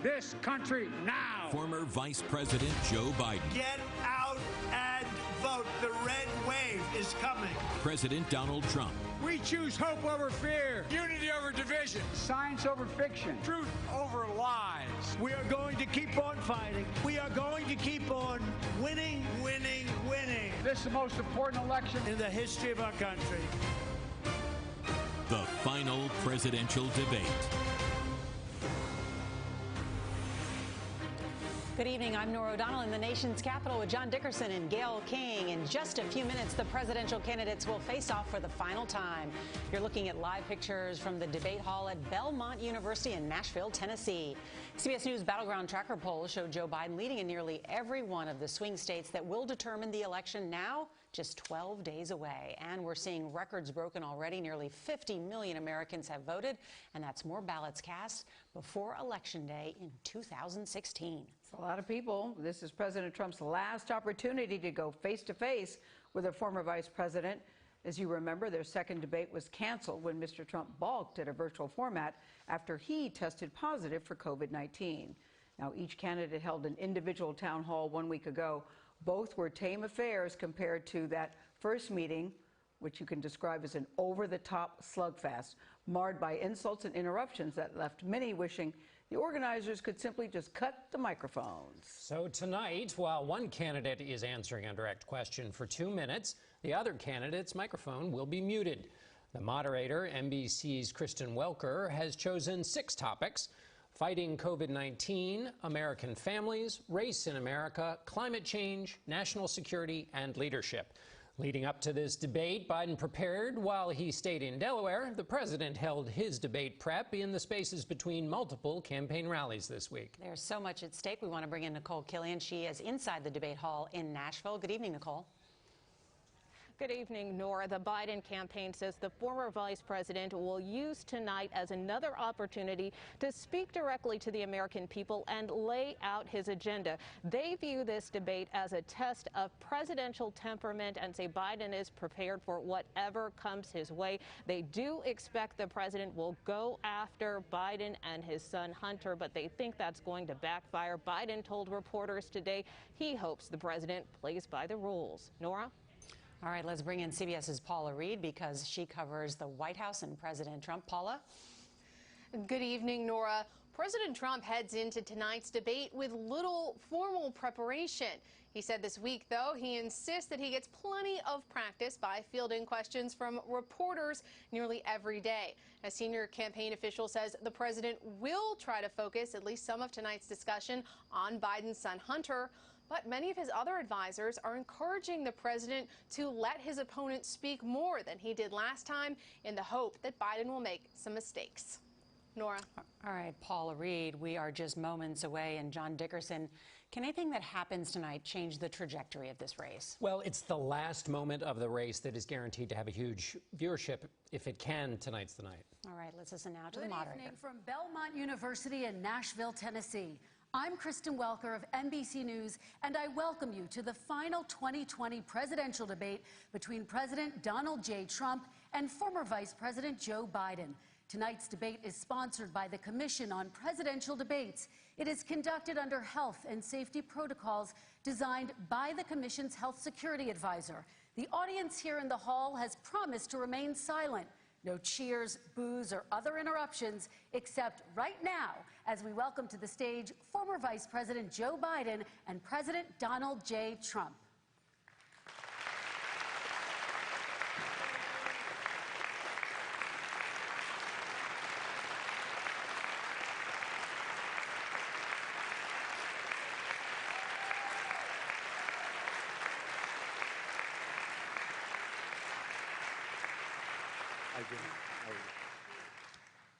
this country now. Former Vice President Joe Biden. Get out and vote. The red wave is coming. President Donald Trump. We choose hope over fear, unity over division, science over fiction, truth over lies. We are going to keep on fighting. We are going to keep on winning, winning, winning. This is the most important election in the history of our country. The final presidential debate. Good evening. I'm Nora O'Donnell in the nation's capital with John Dickerson and Gayle King. In just a few minutes, the presidential candidates will face off for the final time. You're looking at live pictures from the debate hall at Belmont University in Nashville, Tennessee. CBS News Battleground Tracker polls show Joe Biden leading in nearly every one of the swing states that will determine the election, now just 12 days away. And we're seeing records broken already. Nearly 50 million Americans have voted, and that's more ballots cast before Election Day in 2016. It's a lot of people. This is President Trump's last opportunity to go face-to-face with a former vice president. As you remember, their second debate was canceled when Mr. Trump balked at a virtual format after he tested positive for COVID-19. Now, each candidate held an individual town hall 1 week ago. Both were tame affairs compared to that first meeting, which you can describe as an over-the-top slugfest, marred by insults and interruptions that left many wishing the organizers could simply just cut the microphones. So tonight, while one candidate is answering a direct question for 2 minutes, the other candidate's microphone will be muted. The moderator, NBC's Kristen Welker, has chosen 6 topics: fighting COVID-19, American families, race in America, climate change, national security, and leadership. Leading up to this debate, Biden prepared while he stayed in Delaware. The president held his debate prep in the spaces between multiple campaign rallies this week. There's so much at stake. We want to bring in Nicole Killian. She is inside the debate hall in Nashville. Good evening, Nicole. Good evening, Nora. The Biden campaign says the former vice president will use tonight as another opportunity to speak directly to the American people and lay out his agenda. They view this debate as a test of presidential temperament and say Biden is prepared for whatever comes his way. They do expect the president will go after Biden and his son Hunter, but they think that's going to backfire. Biden told reporters today he hopes the president plays by the rules. Nora? All right, let's bring in CBS's Paula Reed because she covers the White House and President Trump. Paula? Good evening, Nora. President Trump heads into tonight's debate with little formal preparation. He said this week, though, he insists that he gets plenty of practice by fielding questions from reporters nearly every day. A senior campaign official says the president will try to focus at least some of tonight's discussion on Biden's son Hunter. But many of his other advisors are encouraging the president to let his opponent speak more than he did last time in the hope that Biden will make some mistakes. Nora. All right, Paula Reed, we are just moments away. And John Dickerson, can anything that happens tonight change the trajectory of this race? Well, it's the last moment of the race that is guaranteed to have a huge viewership. If it can, tonight's the night. All right, let's listen now to the moderator. Good evening from Belmont University in Nashville, Tennessee. I'm Kristen Welker of NBC News, and I welcome you to the final 2020 presidential debate between President Donald J. Trump and former Vice President Joe Biden. Tonight's debate is sponsored by the Commission on Presidential Debates. It is conducted under health and safety protocols designed by the Commission's health security advisor. The audience here in the hall has promised to remain silent. No cheers, boos, or other interruptions, except right now, as we welcome to the stage former Vice President Joe Biden and President Donald J. Trump.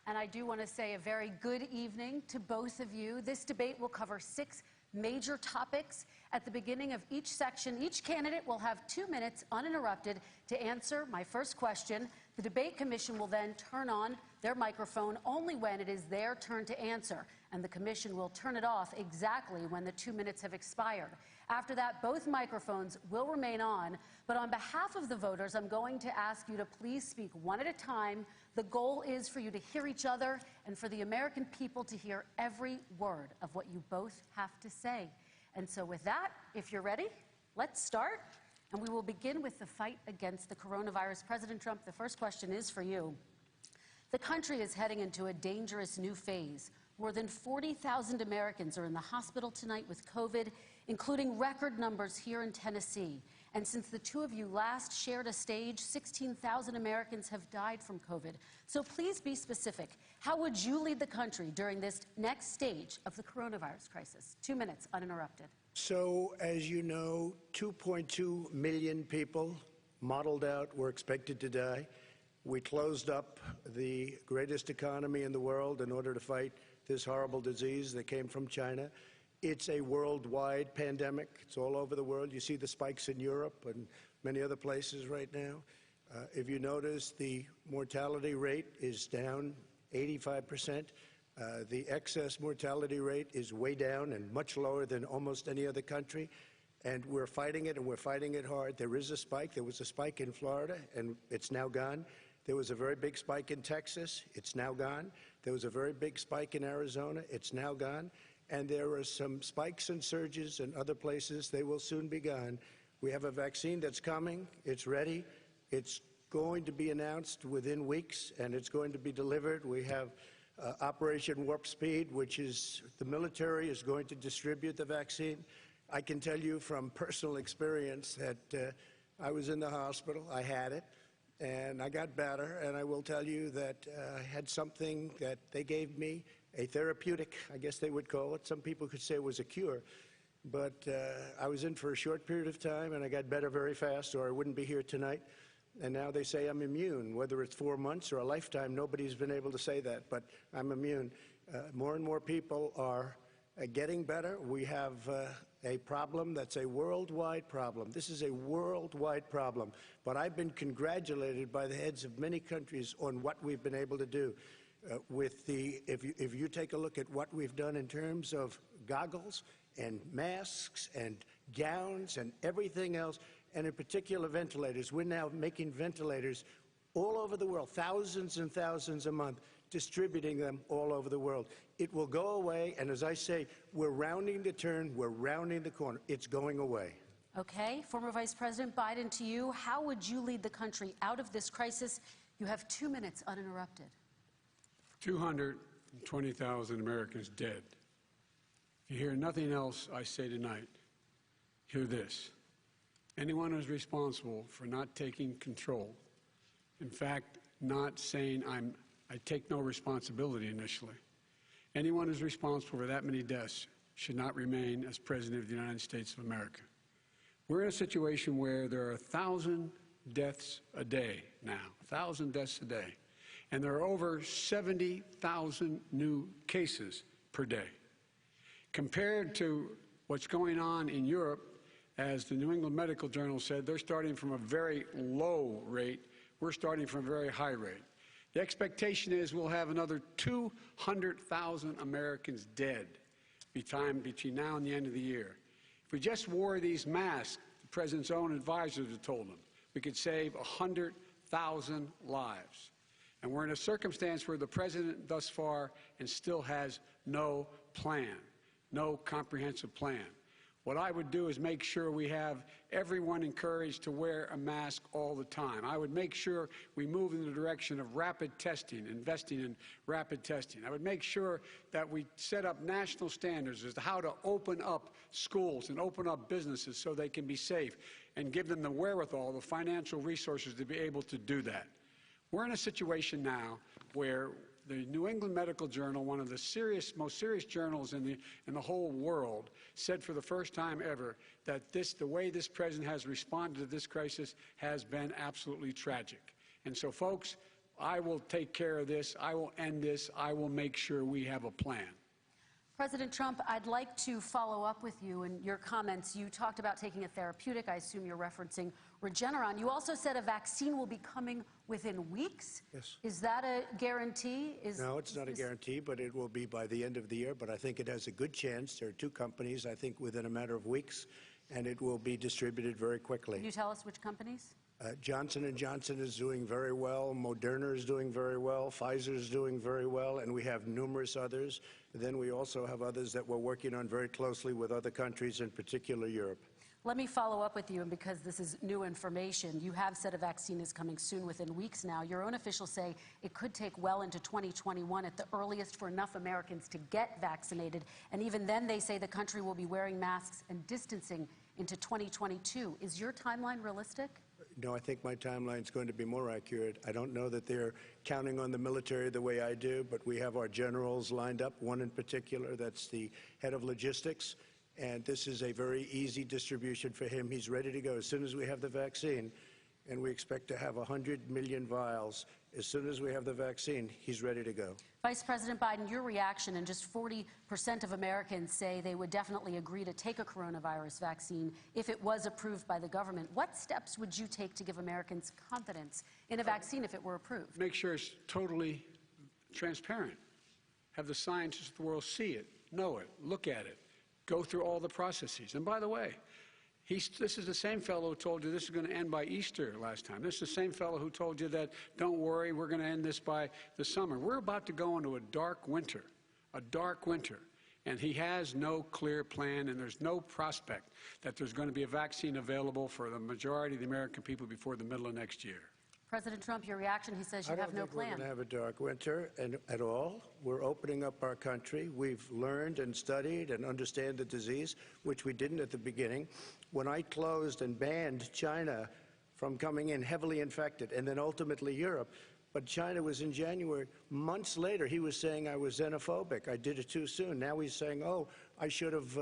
And I do want to say a very good evening to both of you. This debate will cover 6 major topics. At the beginning of each section, each candidate will have 2 minutes uninterrupted to answer my first question. The debate commission will then turn on their microphone only when it is their turn to answer, and the commission will turn it off exactly when the 2 minutes have expired. After that, both microphones will remain on, but on behalf of the voters, I'm going to ask you to please speak one at a time. The goal is for you to hear each other and for the American people to hear every word of what you both have to say. And so with that, if you're ready, let's start. And we will begin with the fight against the coronavirus. President Trump, the first question is for you. The country is heading into a dangerous new phase. More than 40,000 Americans are in the hospital tonight with COVID, including record numbers here in Tennessee. And since the two of you last shared a stage, 16,000 Americans have died from COVID. So please be specific. How would you lead the country during this next stage of the coronavirus crisis? 2 minutes, uninterrupted. So, as you know, 2.2 million people modeled out were expected to die. We closed up the greatest economy in the world in order to fight this horrible disease that came from China. It's a worldwide pandemic. It's all over the world. You see the spikes in Europe and many other places right now. If you notice, the mortality rate is down 85%. The excess mortality rate is way down and much lower than almost any other country. And we're fighting it, and we're fighting it hard. There is a spike. There was a spike in Florida, and it's now gone. There was a very big spike in Texas. It's now gone. There was a very big spike in Arizona. It's now gone. And there are some spikes and surges in other places. They will soon be gone. We have a vaccine that's coming. It's ready. It's going to be announced within weeks, and it's going to be delivered. We have Operation Warp Speed, which is the military is going to distribute the vaccine. I can tell you from personal experience that I was in the hospital. I had it, and I got better. And I will tell you that I had something that they gave me, a therapeutic, I guess they would call it. Some people could say it was a cure. But I was in for a short period of time, and I got better very fast, or I wouldn't be here tonight. And now they say I'm immune. Whether it's 4 months or a lifetime, nobody's been able to say that, but I'm immune. More and more people are getting better. We have a problem that's a worldwide problem. This is a worldwide problem. But I've been congratulated by the heads of many countries on what we've been able to do. If you take a look at what we've done in terms of goggles and masks and gowns and everything else, and in particular ventilators. We're now making ventilators all over the world, thousands and thousands a month, distributing them all over the world. It will go away, and as I say, we're rounding the turn, we're rounding the corner. It's going away. Okay, former Vice President Biden, to you, how would you lead the country out of this crisis? You have 2 minutes uninterrupted. 220,000 Americans dead. If you hear nothing else I say tonight, hear this. Anyone who's responsible for not taking control, in fact, not saying I take no responsibility initially, anyone who's responsible for that many deaths should not remain as President of the United States of America. We're in a situation where there are 1,000 deaths a day now, 1,000 deaths a day, and there are over 70,000 new cases per day. Compared to what's going on in Europe, as the New England Medical Journal said, they're starting from a very low rate. We're starting from a very high rate. The expectation is we'll have another 200,000 Americans dead between now and the end of the year. If we just wore these masks, the President's own advisors have told him, we could save 100,000 lives. And we're in a circumstance where the President thus far and still has no plan, no comprehensive plan. What I would do is make sure we have everyone encouraged to wear a mask all the time. I would make sure we move in the direction of rapid testing, investing in rapid testing. I would make sure that we set up national standards as to how to open up schools and open up businesses so they can be safe and give them the wherewithal, the financial resources to be able to do that. We're in a situation now where the New England Medical Journal, one of the most serious journals in the whole world, said for the first time ever that the way this president has responded to this crisis has been absolutely tragic. And so, folks, I will take care of this. I will end this. I will make sure we have a plan. President Trump, I'd like to follow up with you in your comments. You talked about taking a therapeutic. I assume you're referencing Regeneron. You also said a vaccine will be coming within weeks. Yes. Is that a guarantee? No, it's not a guarantee, but it will be by the end of the year. But I think it has a good chance. There are two companies, I think, within a matter of weeks, and it will be distributed very quickly. Can you tell us which companies? Johnson & Johnson is doing very well. Moderna is doing very well. Pfizer is doing very well. And we have numerous others. Then we also have others that we're working on very closely with other countries, in particular Europe. Let me follow up with you, and because this is new information, you have said a vaccine is coming soon, within weeks now. Your own officials say it could take well into 2021 at the earliest for enough Americans to get vaccinated. And even then, they say the country will be wearing masks and distancing into 2022. Is your timeline realistic? No, I think my timeline is going to be more accurate. I don't know that they're counting on the military the way I do, but we have our generals lined up, one in particular that's the head of logistics, and this is a very easy distribution for him. He's ready to go as soon as we have the vaccine, and we expect to have 100 million vials. As soon as we have the vaccine, he's ready to go. Vice President Biden, your reaction, and just 40% of Americans say they would definitely agree to take a coronavirus vaccine if it was approved by the government. What steps would you take to give Americans confidence in a vaccine if it were approved? Make sure it's totally transparent. Have the scientists of the world see it, know it, look at it, go through all the processes. And by the way, this is the same fellow who told you this is going to end by Easter last time. This is the same fellow who told you that, don't worry, we're going to end this by the summer. We're about to go into a dark winter, and he has no clear plan, and there's no prospect that there's going to be a vaccine available for the majority of the American people before the middle of next year. President Trump, your reaction, he says you have no plan. I don't think we're going to have a dark winter at all. We're opening up our country. We've learned and studied and understand the disease, which we didn't at the beginning. When I closed and banned China from coming in heavily infected, and then ultimately Europe, but China was in January. Months later, he was saying I was xenophobic. I did it too soon. Now he's saying, oh, I should have,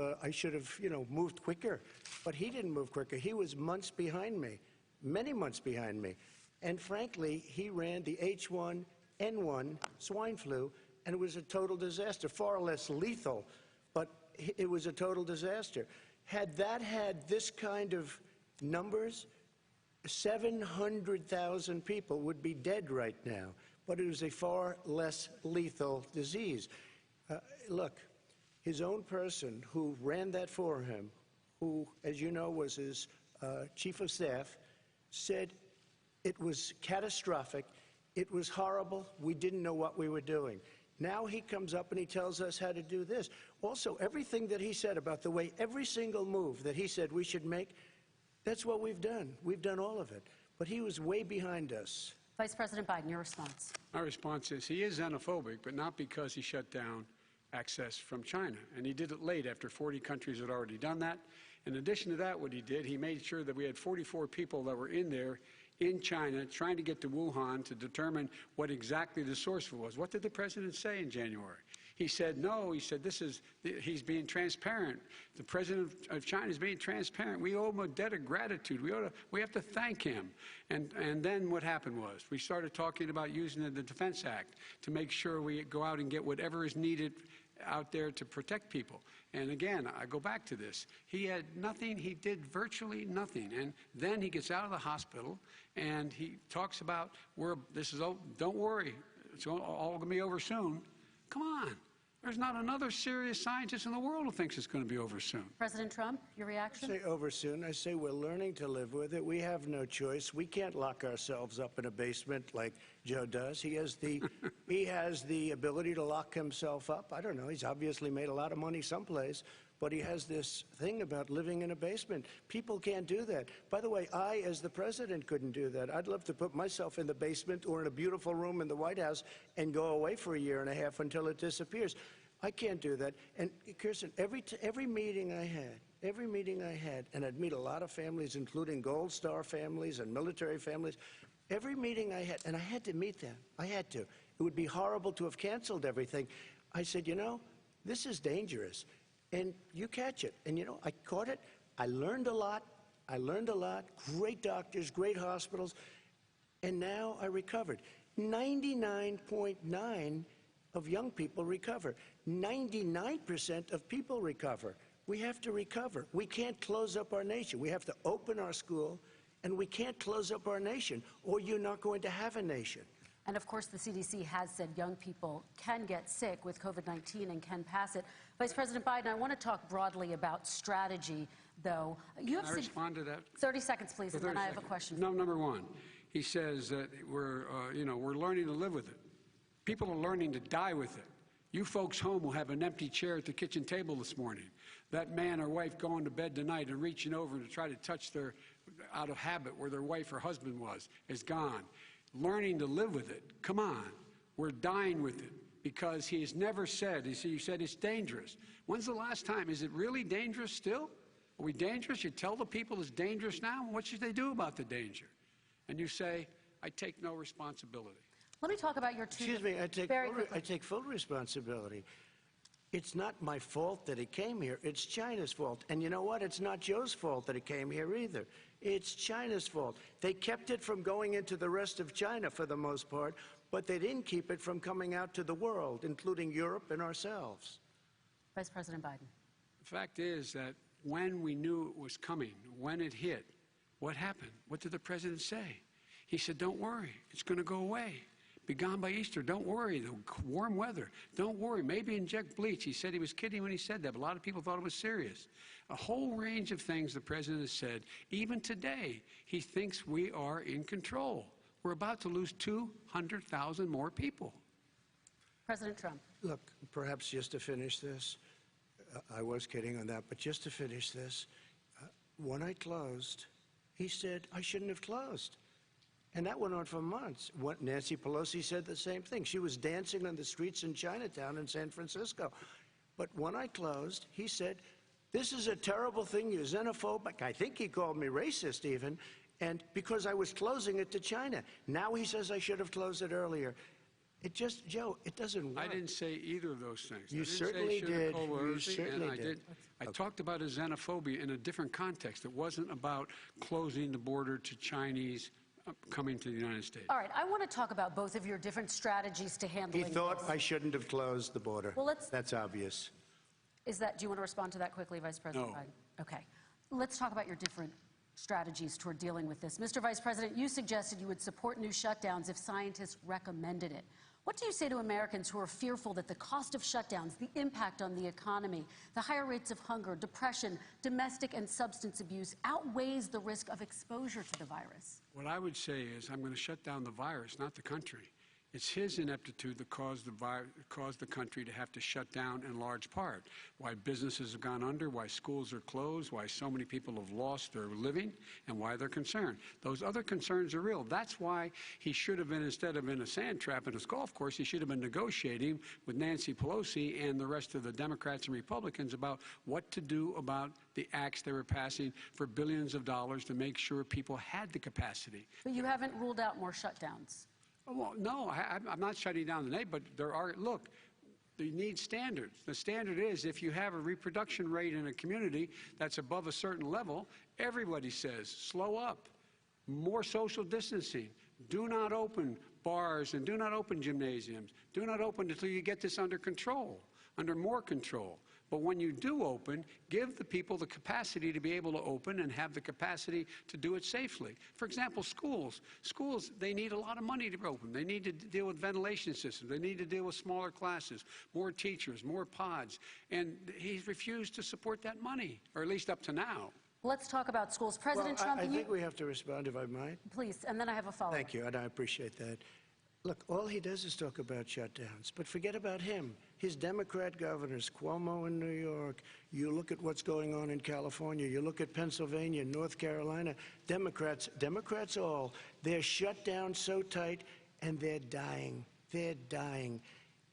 moved quicker. But he didn't move quicker. He was months behind me, many months behind me. And frankly, he ran the H1N1 swine flu, and it was a total disaster, far less lethal, but it was a total disaster. Had that had this kind of numbers, 700,000 people would be dead right now, but it was a far less lethal disease. Look, his own person who ran that for him, who, as you know, was his chief of staff, said it was catastrophic, it was horrible, we didn't know what we were doing. Now he comes up and he tells us how to do this. Also, everything that he said about the way, every single move that he said we should make, that's what we've done. We've done all of it. But he was way behind us. Vice President Biden, your response. My response is he is xenophobic, but not because he shut down access from China. And he did it late after 40 countries had already done that. In addition to that, what he did, he made sure that we had 44 people that were in there in China trying to get to Wuhan to determine what exactly the source was. What did the president say in January? He said, no, he said, he's being transparent. The president of China is being transparent. We owe him a debt of gratitude. We have to thank him. And then what happened was we started talking about using the Defense Act to make sure we go out and get whatever is needed out there to protect people. And again, I go back to this. He had nothing. He did virtually nothing. And then he gets out of the hospital and he talks about, don't worry, it's all going to be over soon. Come on. There's not another serious scientist in the world who thinks it's going to be over soon. President Trump, your reaction? I say over soon. I say we're learning to live with it. We have no choice. We can't lock ourselves up in a basement like Joe does. He has the ability to lock himself up. I don't know. He's obviously made a lot of money someplace, but he has this thing about living in a basement. People can't do that. By the way, I, as the president, couldn't do that. I'd love to put myself in the basement or in a beautiful room in the White House and go away for a year and a half until it disappears. I can't do that. And Kirsten, every meeting I had, and I'd meet a lot of families, including Gold Star families and military families, every meeting I had, and I had to meet them. I had to. It would be horrible to have canceled everything. I said, this is dangerous. And you catch it. And, I caught it. I learned a lot. Great doctors, great hospitals. And now I recovered. 99.9 of young people recover. 99% of people recover. We have to recover. We can't close up our nation. We have to open our school, and we can't close up our nation, or you're not going to have a nation. And of course, the CDC has said young people can get sick with COVID-19 and can pass it. Vice President Biden, I want to talk broadly about strategy, though. Can I respond to that? 30 seconds, please, and then I have a question. No, number one, he says that we're learning to live with it. People are learning to die with it. You folks home will have an empty chair at the kitchen table this morning. That man or wife going to bed tonight and reaching over to try to touch their, out of habit, where their wife or husband was, is gone. Learning to live with it. Come on. We're dying with it because he has never said, you said it's dangerous. When's the last time? Is it really dangerous still? Are we dangerous? You tell the people it's dangerous now? What should they do about the danger? And you say, I take no responsibility. Let me talk about your two. Excuse me, I take full responsibility. It's not my fault that it came here. It's China's fault. And you know what? It's not Joe's fault that it came here either. It's China's fault. They kept it from going into the rest of China for the most part, but they didn't keep it from coming out to the world, including Europe and ourselves. Vice President Biden. The fact is that when we knew it was coming, when it hit, what happened? What did the president say? He said, don't worry, it's going to go away. Be gone by Easter. Don't worry. The warm weather. Don't worry. Maybe inject bleach. He said he was kidding when he said that, but a lot of people thought it was serious. A whole range of things the president has said. Even today, he thinks we are in control. We're about to lose 200,000 more people. President Trump. Look, perhaps just to finish this, I was kidding on that, but just to finish this, when I closed, he said I shouldn't have closed. And that went on for months. Nancy Pelosi said the same thing. She was dancing on the streets in Chinatown in San Francisco. But when I closed, he said, this is a terrible thing, you're xenophobic. I think he called me racist even, and because I was closing it to China. Now he says I should have closed it earlier. It just, Joe, it doesn't work. I didn't say either of those things. You certainly did. You certainly did. I talked about a xenophobia in a different context. It wasn't about closing the border to Chinese coming to the United States. All right, I want to talk about both of your different strategies to handling He thought this. I shouldn't have closed the border. Well, that's obvious. Do you want to respond to that quickly, Vice President No. Biden? Okay. Let's talk about your different strategies toward dealing with this. Mr. Vice President, you suggested you would support new shutdowns if scientists recommended it. What do you say to Americans who are fearful that the cost of shutdowns, the impact on the economy, the higher rates of hunger, depression, domestic and substance abuse outweighs the risk of exposure to the virus? What I would say is I'm going to shut down the virus, not the country. It's his ineptitude that caused the country to have to shut down in large part. Why businesses have gone under, why schools are closed, why so many people have lost their living, and why they're concerned. Those other concerns are real. That's why he should have been, instead of in a sand trap at his golf course, he should have been negotiating with Nancy Pelosi and the rest of the Democrats and Republicans about what to do about the acts they were passing for billions of dollars to make sure people had the capacity. But you haven't ruled out more shutdowns. Well, no, I'm not shutting down the nation, but there are, look, you need standards. The standard is if you have a reproduction rate in a community that's above a certain level, everybody says, slow up, more social distancing, do not open bars and do not open gymnasiums, do not open until you get this under control, under more control. But when you do open, give the people the capacity to be able to open and have the capacity to do it safely. For example, schools. Schools, they need a lot of money to open. They need to deal with ventilation systems. They need to deal with smaller classes, more teachers, more pods. And he's refused to support that money, or at least up to now. Let's talk about schools. President Trump, I think we have to respond, if I might. Please, and then I have a follow-up. Thank you, and I appreciate that. Look, all he does is talk about shutdowns, but forget about him. His Democrat governors, Cuomo in New York, you look at what's going on in California, you look at Pennsylvania, North Carolina, Democrats all, they're shut down so tight and they're dying. They're dying.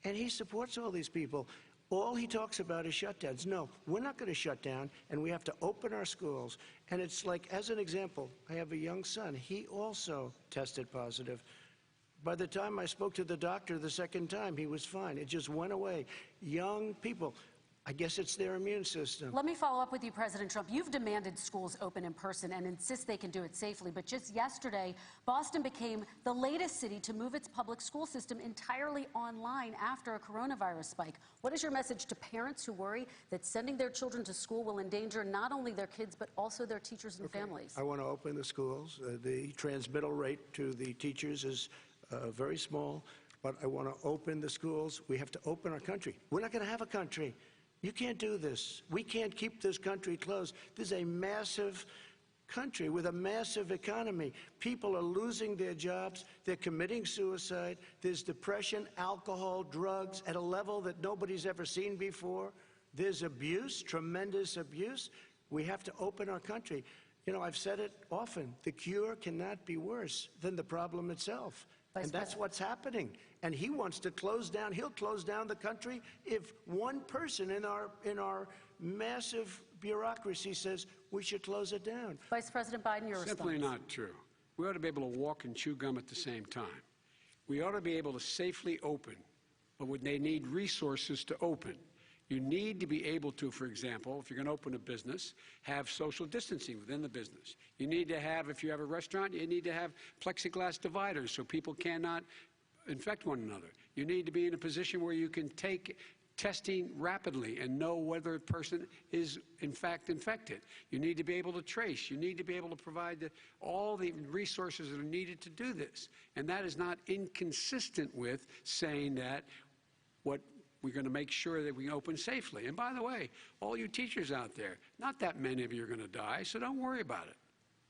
And he supports all these people. All he talks about is shutdowns. No, we're not going to shut down, and we have to open our schools. And it's like, as an example, I have a young son. He also tested positive. By the time I spoke to the doctor the second time, he was fine. It just went away. Young people. I guess it's their immune system. Let me follow up with you, President Trump. You've demanded schools open in person and insist they can do it safely. But just yesterday, Boston became the latest city to move its public school system entirely online after a coronavirus spike. What is your message to parents who worry that sending their children to school will endanger not only their kids, but also their teachers and families? I want to open the schools. The transmittal rate to the teachers is very small, but I want to open the schools. We have to open our country. We're not going to have a country. You can't do this. We can't keep this country closed. This is a massive country with a massive economy. People are losing their jobs. They're committing suicide. There's depression, alcohol, drugs at a level that nobody's ever seen before. There's abuse, tremendous abuse. We have to open our country. You know, I've said it often. The cure cannot be worse than the problem itself. And that's what's happening. And he wants to close down. He'll close down the country if one person in our massive bureaucracy says we should close it down. Vice President Biden, your response. Simply not true. We ought to be able to walk and chew gum at the same time. We ought to be able to safely open, but they need resources to open. You need to be able to, for example, if you're going to open a business, have social distancing within the business. You need to have, if you have a restaurant, you need to have plexiglass dividers so people cannot infect one another. You need to be in a position where you can take testing rapidly and know whether a person is in fact infected. You need to be able to trace. You need to be able to provide all the resources that are needed to do this. And that is not inconsistent with saying that we're going to make sure that we open safely. And by the way, all you teachers out there, not that many of you are going to die, so don't worry about it.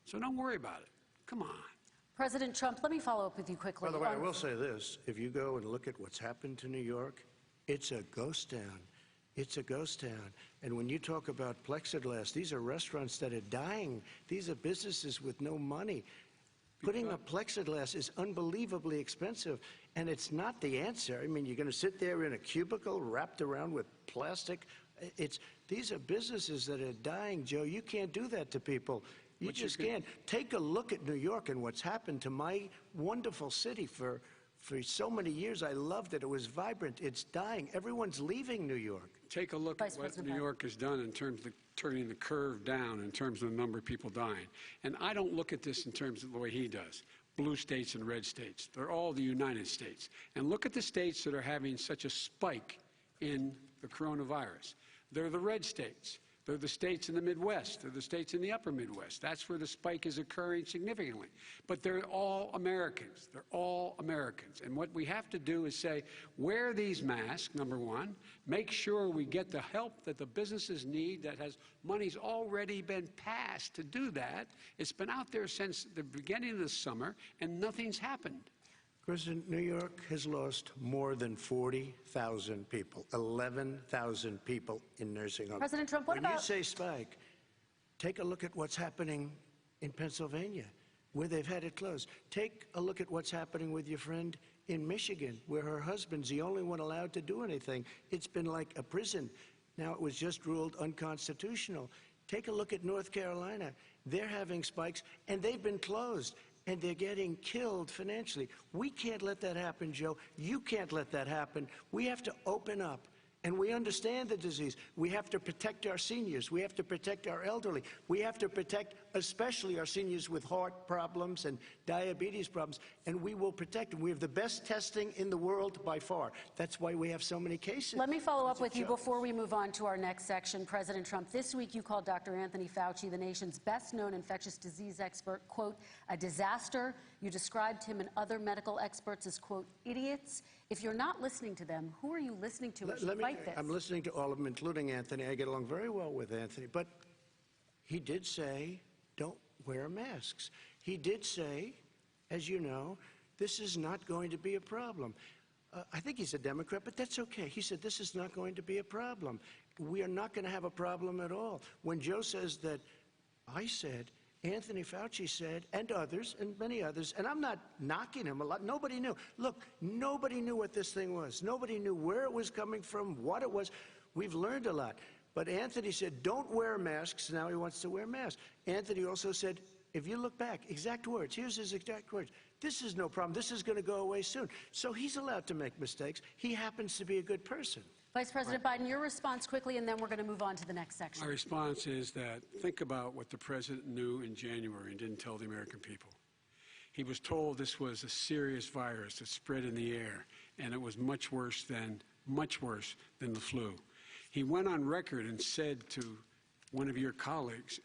So don't worry about it. Come on. President Trump, let me follow up with you quickly. By the way, I will say this. If you go and look at what's happened to New York, it's a ghost town. It's a ghost town. And when you talk about plexiglass, these are restaurants that are dying. These are businesses with no money. Putting up plexiglass is unbelievably expensive, and it's not the answer. I mean, you're going to sit there in a cubicle wrapped around with plastic. These are businesses that are dying, Joe. You can't do that to people. You just can't. Take a look at New York and what's happened to my wonderful city for so many years. I loved it. It was vibrant. It's dying. Everyone's leaving New York. Take a look at what New York has done in terms of turning the curve down in terms of the number of people dying. And I don't look at this in terms of the way he does. Blue states and red states. They're all the United States. And look at the states that are having such a spike in the coronavirus. They're the red states. They're the states in the Midwest. They're the states in the upper Midwest. That's where the spike is occurring significantly. But they're all Americans. They're all Americans. And what we have to do is say, wear these masks, number one. Make sure we get the help that the businesses need that has money's already been passed to do that. It's been out there since the beginning of the summer, and nothing's happened. President, New York has lost more than 40,000 people, 11,000 people in nursing homes. President Trump, what about... When you say spike, take a look at what's happening in Pennsylvania, where they've had it closed. Take a look at what's happening with your friend in Michigan, where her husband's the only one allowed to do anything. It's been like a prison. Now, it was just ruled unconstitutional. Take a look at North Carolina. They're having spikes, and they've been closed. And they're getting killed financially. We can't let that happen, Joe. You can't let that happen. We have to open up. And we understand the disease. We have to protect our seniors. We have to protect our elderly. We have to protect especially our seniors with heart problems and diabetes problems. And we will protect them. We have the best testing in the world by far. That's why we have so many cases. Let me follow up with you before we move on to our next section. President Trump, this week you called Dr. Anthony Fauci, the nation's best-known infectious disease expert, quote, a disaster. You described him and other medical experts as, quote, idiots. If you're not listening to them, who are you listening to as you fight this? I'm listening to all of them, including Anthony. I get along very well with Anthony. But he did say, don't wear masks. He did say, as you know, this is not going to be a problem. I think he's a Democrat, but that's okay. He said, this is not going to be a problem. We are not going to have a problem at all. When Joe says that, I said, Anthony Fauci said, and others, and many others, and I'm not knocking him a lot. Nobody knew. Look, nobody knew what this thing was. Nobody knew where it was coming from, what it was. We've learned a lot. But Anthony said, don't wear masks. Now he wants to wear masks. Anthony also said, if you look back, exact words, here's his exact words. This is no problem. This is going to go away soon. So he's allowed to make mistakes. He happens to be a good person. Vice President Biden, your response quickly, and then we're going to move on to the next section. My response is that think about what the president knew in January and didn't tell the American people. He was told this was a serious virus that spread in the air, and it was much worse than the flu. He went on record and said to one of your colleagues,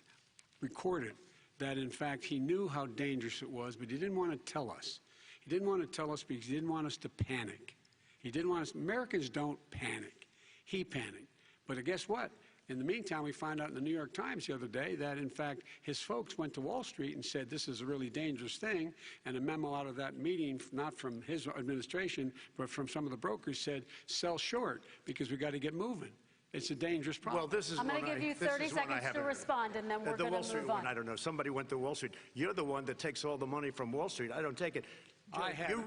recorded, that in fact he knew how dangerous it was, but he didn't want to tell us. He didn't want to tell us because he didn't want us to panic. He didn't want us. Americans don't panic. He panicked. But guess what? In the meantime, we found out in the New York Times the other day that, in fact, his folks went to Wall Street and said this is a really dangerous thing, and a memo out of that meeting, not from his administration, but from some of the brokers, said sell short because we've got to get moving. It's a dangerous problem. Well, this is I'm going to give you 30 seconds to respond, and then we're going to move on. The Wall Street one, I don't know. Somebody went to Wall Street. You're the one that takes all the money from Wall Street. I don't take it.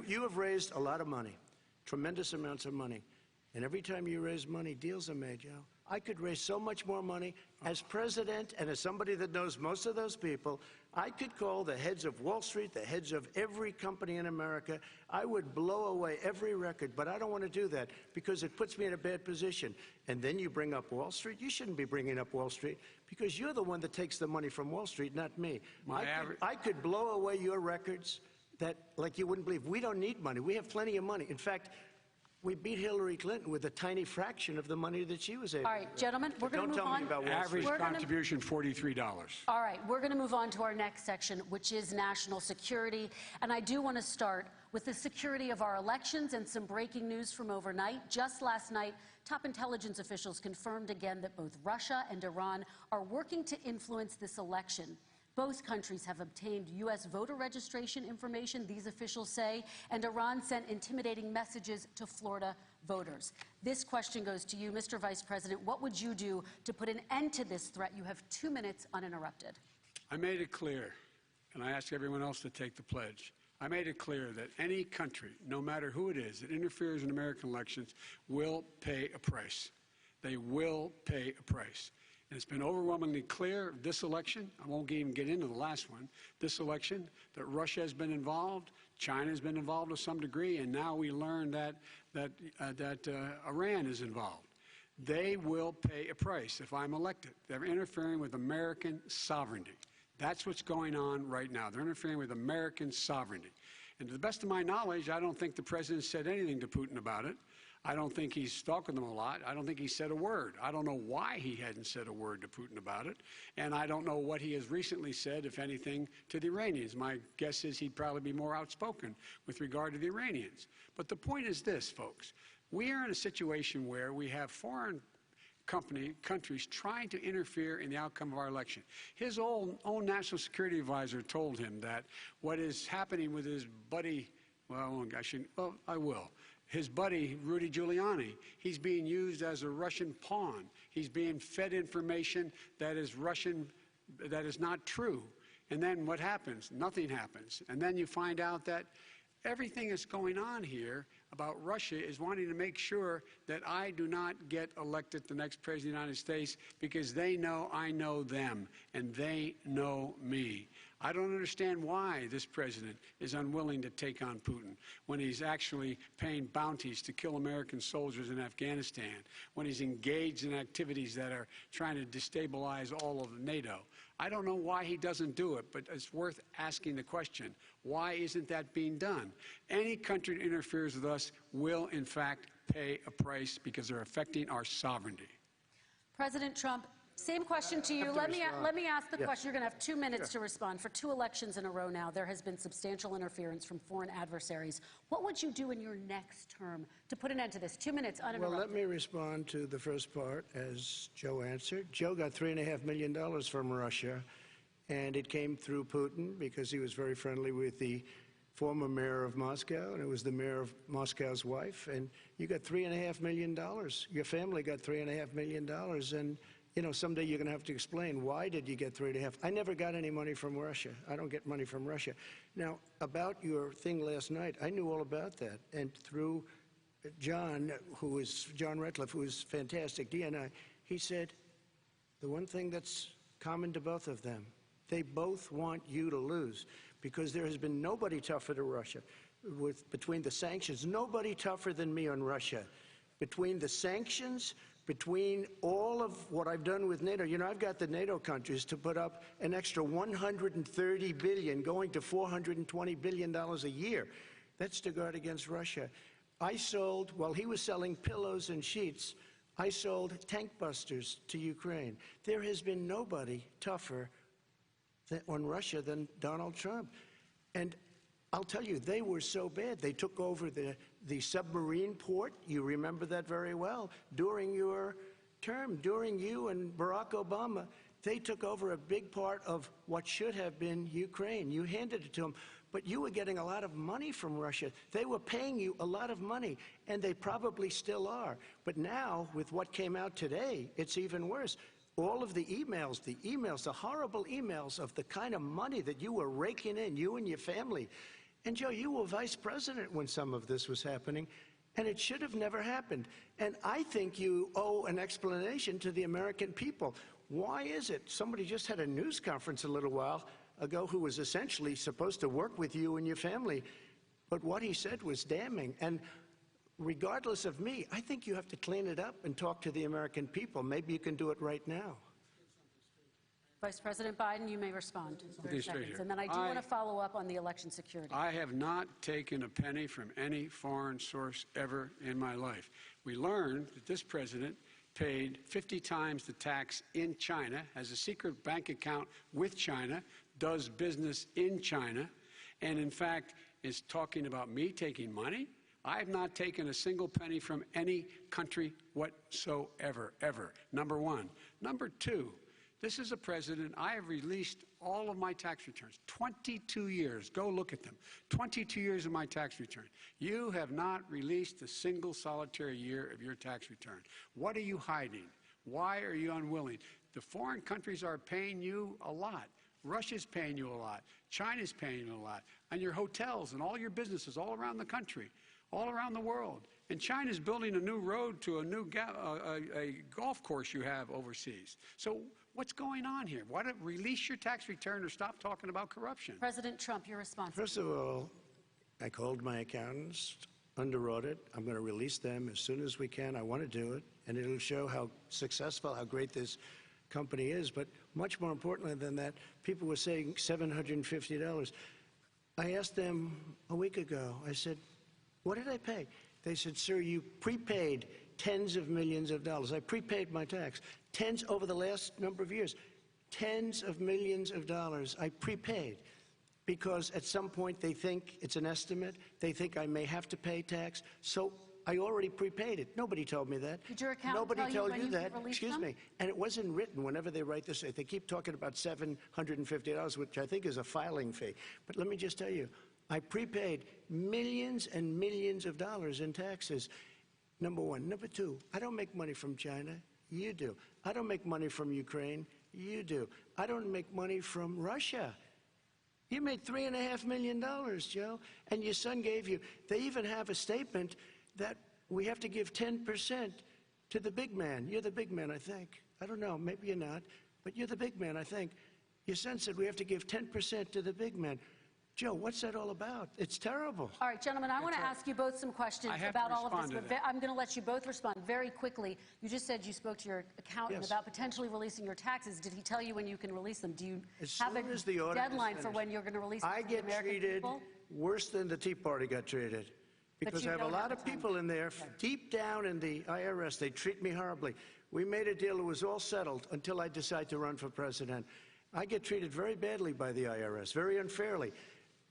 You have raised a lot of money, tremendous amounts of money. And every time you raise money, deals are made, Joe. I could raise so much more money. As president and as somebody that knows most of those people, I could call the heads of Wall Street, the heads of every company in America. I would blow away every record, but I don't want to do that because it puts me in a bad position. And then you bring up Wall Street. You shouldn't be bringing up Wall Street because you're the one that takes the money from Wall Street, not me. I could blow away your records that, like you wouldn't believe. We don't need money. We have plenty of money. In fact, we beat Hillary Clinton with a tiny fraction of the money that she was able to. All right, gentlemen, we're going to move on. Don't tell me about Wall Street. Average contribution, $43. All right, we're going to move on to our next section, which is national security. And I do want to start with the security of our elections and some breaking news from overnight. Just last night, top intelligence officials confirmed again that both Russia and Iran are working to influence this election. Both countries have obtained U.S. voter registration information, these officials say, and Iran sent intimidating messages to Florida voters. This question goes to you, Mr. Vice President. What would you do to put an end to this threat? You have 2 minutes uninterrupted. I made it clear, and I ask everyone else to take the pledge. I made it clear that any country, no matter who it is, that interferes in American elections will pay a price. They will pay a price. And it's been overwhelmingly clear this election, I won't even get into the last one, this election, that Russia has been involved, China has been involved to some degree, and now we learn that Iran is involved. They will pay a price if I'm elected. They're interfering with American sovereignty. That's what's going on right now. They're interfering with American sovereignty. And to the best of my knowledge, I don't think the president said anything to Putin about it. I don't think he's talking to them a lot. I don't think he said a word. I don't know why he hadn't said a word to Putin about it. And I don't know what he has recently said, if anything, to the Iranians. My guess is he'd probably be more outspoken with regard to the Iranians. But the point is this, folks. We are in a situation where we have foreign countries trying to interfere in the outcome of our election. His own national security advisor told him that what is happening with his buddy, I will. His buddy, Rudy Giuliani, he's being used as a Russian pawn. He's being fed information that is Russian, that is not true. And then what happens? Nothing happens. And then you find out that everything that's going on here about Russia is wanting to make sure that I do not get elected the next president of the United States because they know I know them and they know me. I don't understand why this president is unwilling to take on Putin when he's actually paying bounties to kill American soldiers in Afghanistan, when he's engaged in activities that are trying to destabilize all of NATO. I don't know why he doesn't do it, but it's worth asking the question, why isn't that being done? Any country that interferes with us will, in fact, pay a price because they're affecting our sovereignty. President Trump, same question to you. Let me ask the question. You're going to have 2 minutes to respond. For 2 elections in a row now, there has been substantial interference from foreign adversaries. What would you do in your next term to put an end to this? 2 minutes uninterrupted. Well, let me respond to the first part, as Joe answered. Joe got $3.5 million from Russia, and it came through Putin because he was very friendly with the former mayor of Moscow, and it was the mayor of Moscow's wife. And you got $3.5 million. Your family got $3.5 million, and you know, someday you're going to have to explain, why did you get 3.5? I never got any money from Russia. I don't get money from Russia. Now, about your thing last night, I knew all about that. And through John Ratcliffe, who is fantastic, DNI, he said, the one thing that's common to both of them, they both want you to lose because there has been nobody tougher to Russia. Between the sanctions, nobody tougher than me on Russia. between the sanctions, between all of what I've done with NATO. You know, I've got the NATO countries to put up an extra $130 billion, going to $420 billion a year. That's to guard against Russia. I sold, while he was selling pillows and sheets, I sold tank busters to Ukraine. There has been nobody tougher on Russia than Donald Trump. And I'll tell you, they were so bad. They took over the submarine port. You remember that very well. During your term, during you and Barack Obama, they took over a big part of what should have been Ukraine. You handed it to them, but you were getting a lot of money from Russia. They were paying you a lot of money, and they probably still are. But now, with what came out today, it's even worse. All of the emails, the horrible emails of the kind of money that you were raking in, you and your family. And Joe, you were vice president when some of this was happening, and it should have never happened. And I think you owe an explanation to the American people. Why is it? Somebody just had a news conference a little while ago who was essentially supposed to work with you and your family, but what he said was damning. And regardless of me, I think you have to clean it up and talk to the American people. Maybe you can do it right now. Vice President Biden, you may respond in 30 seconds. And then I do want to follow up on the election security. I have not taken a penny from any foreign source ever in my life. We learned that this president paid 50 times the tax in China, has a secret bank account with China, does business in China, and in fact is talking about me taking money. I have not taken a single penny from any country whatsoever, ever, number one. Number two, this is a president, I have released all of my tax returns, 22 years. Go look at them. 22 years of my tax return. You have not released a single solitary year of your tax return. What are you hiding? Why are you unwilling? The foreign countries are paying you a lot. Russia's paying you a lot. China's paying you a lot. And your hotels and all your businesses all around the country, all around the world. And China's building a new road to a new a golf course you have overseas. So what's going on here? Why don't release your tax return or stop talking about corruption? President Trump, your response. First of all, I called my accountants under audit. I'm going to release them as soon as we can. I want to do it, and it'll show how successful, how great this company is. But much more importantly than that, people were saying $750. I asked them a week ago, I said, what did I pay? They said, sir, you prepaid tens of millions of dollars. I prepaid my tax. Tens over the last number of years. Tens of millions of dollars I prepaid because at some point they think it's an estimate. They think I may have to pay tax. So I already prepaid it. Nobody told me that. Did your accountant Nobody tell told you that. Excuse me. And it wasn't written whenever they write this. They keep talking about $750, which I think is a filing fee. But let me just tell you, I prepaid millions and millions of dollars in taxes, number one. Number two, I don't make money from China. You do. I don't make money from Ukraine. You do. I don't make money from Russia. You made $3.5 million, Joe, and your son gave you. They even have a statement that we have to give 10% to the big man. You're the big man, I think. I don't know. Maybe you're not, but you're the big man, I think. Your son said we have to give 10% to the big man. Joe, what's that all about? It's terrible. All right, gentlemen, I want to ask you both some questions about all of this, but I'm going to let you both respond very quickly. You just said you spoke to your accountant about potentially releasing your taxes. Did he tell you when you can release them? Do you have a deadline for when you're going to release them to the American people? I get treated worse than the Tea Party got treated. Because I have a lot of people in there, deep down in the IRS, they treat me horribly. We made a deal, it was all settled until I decide to run for president. I get treated very badly by the IRS, very unfairly.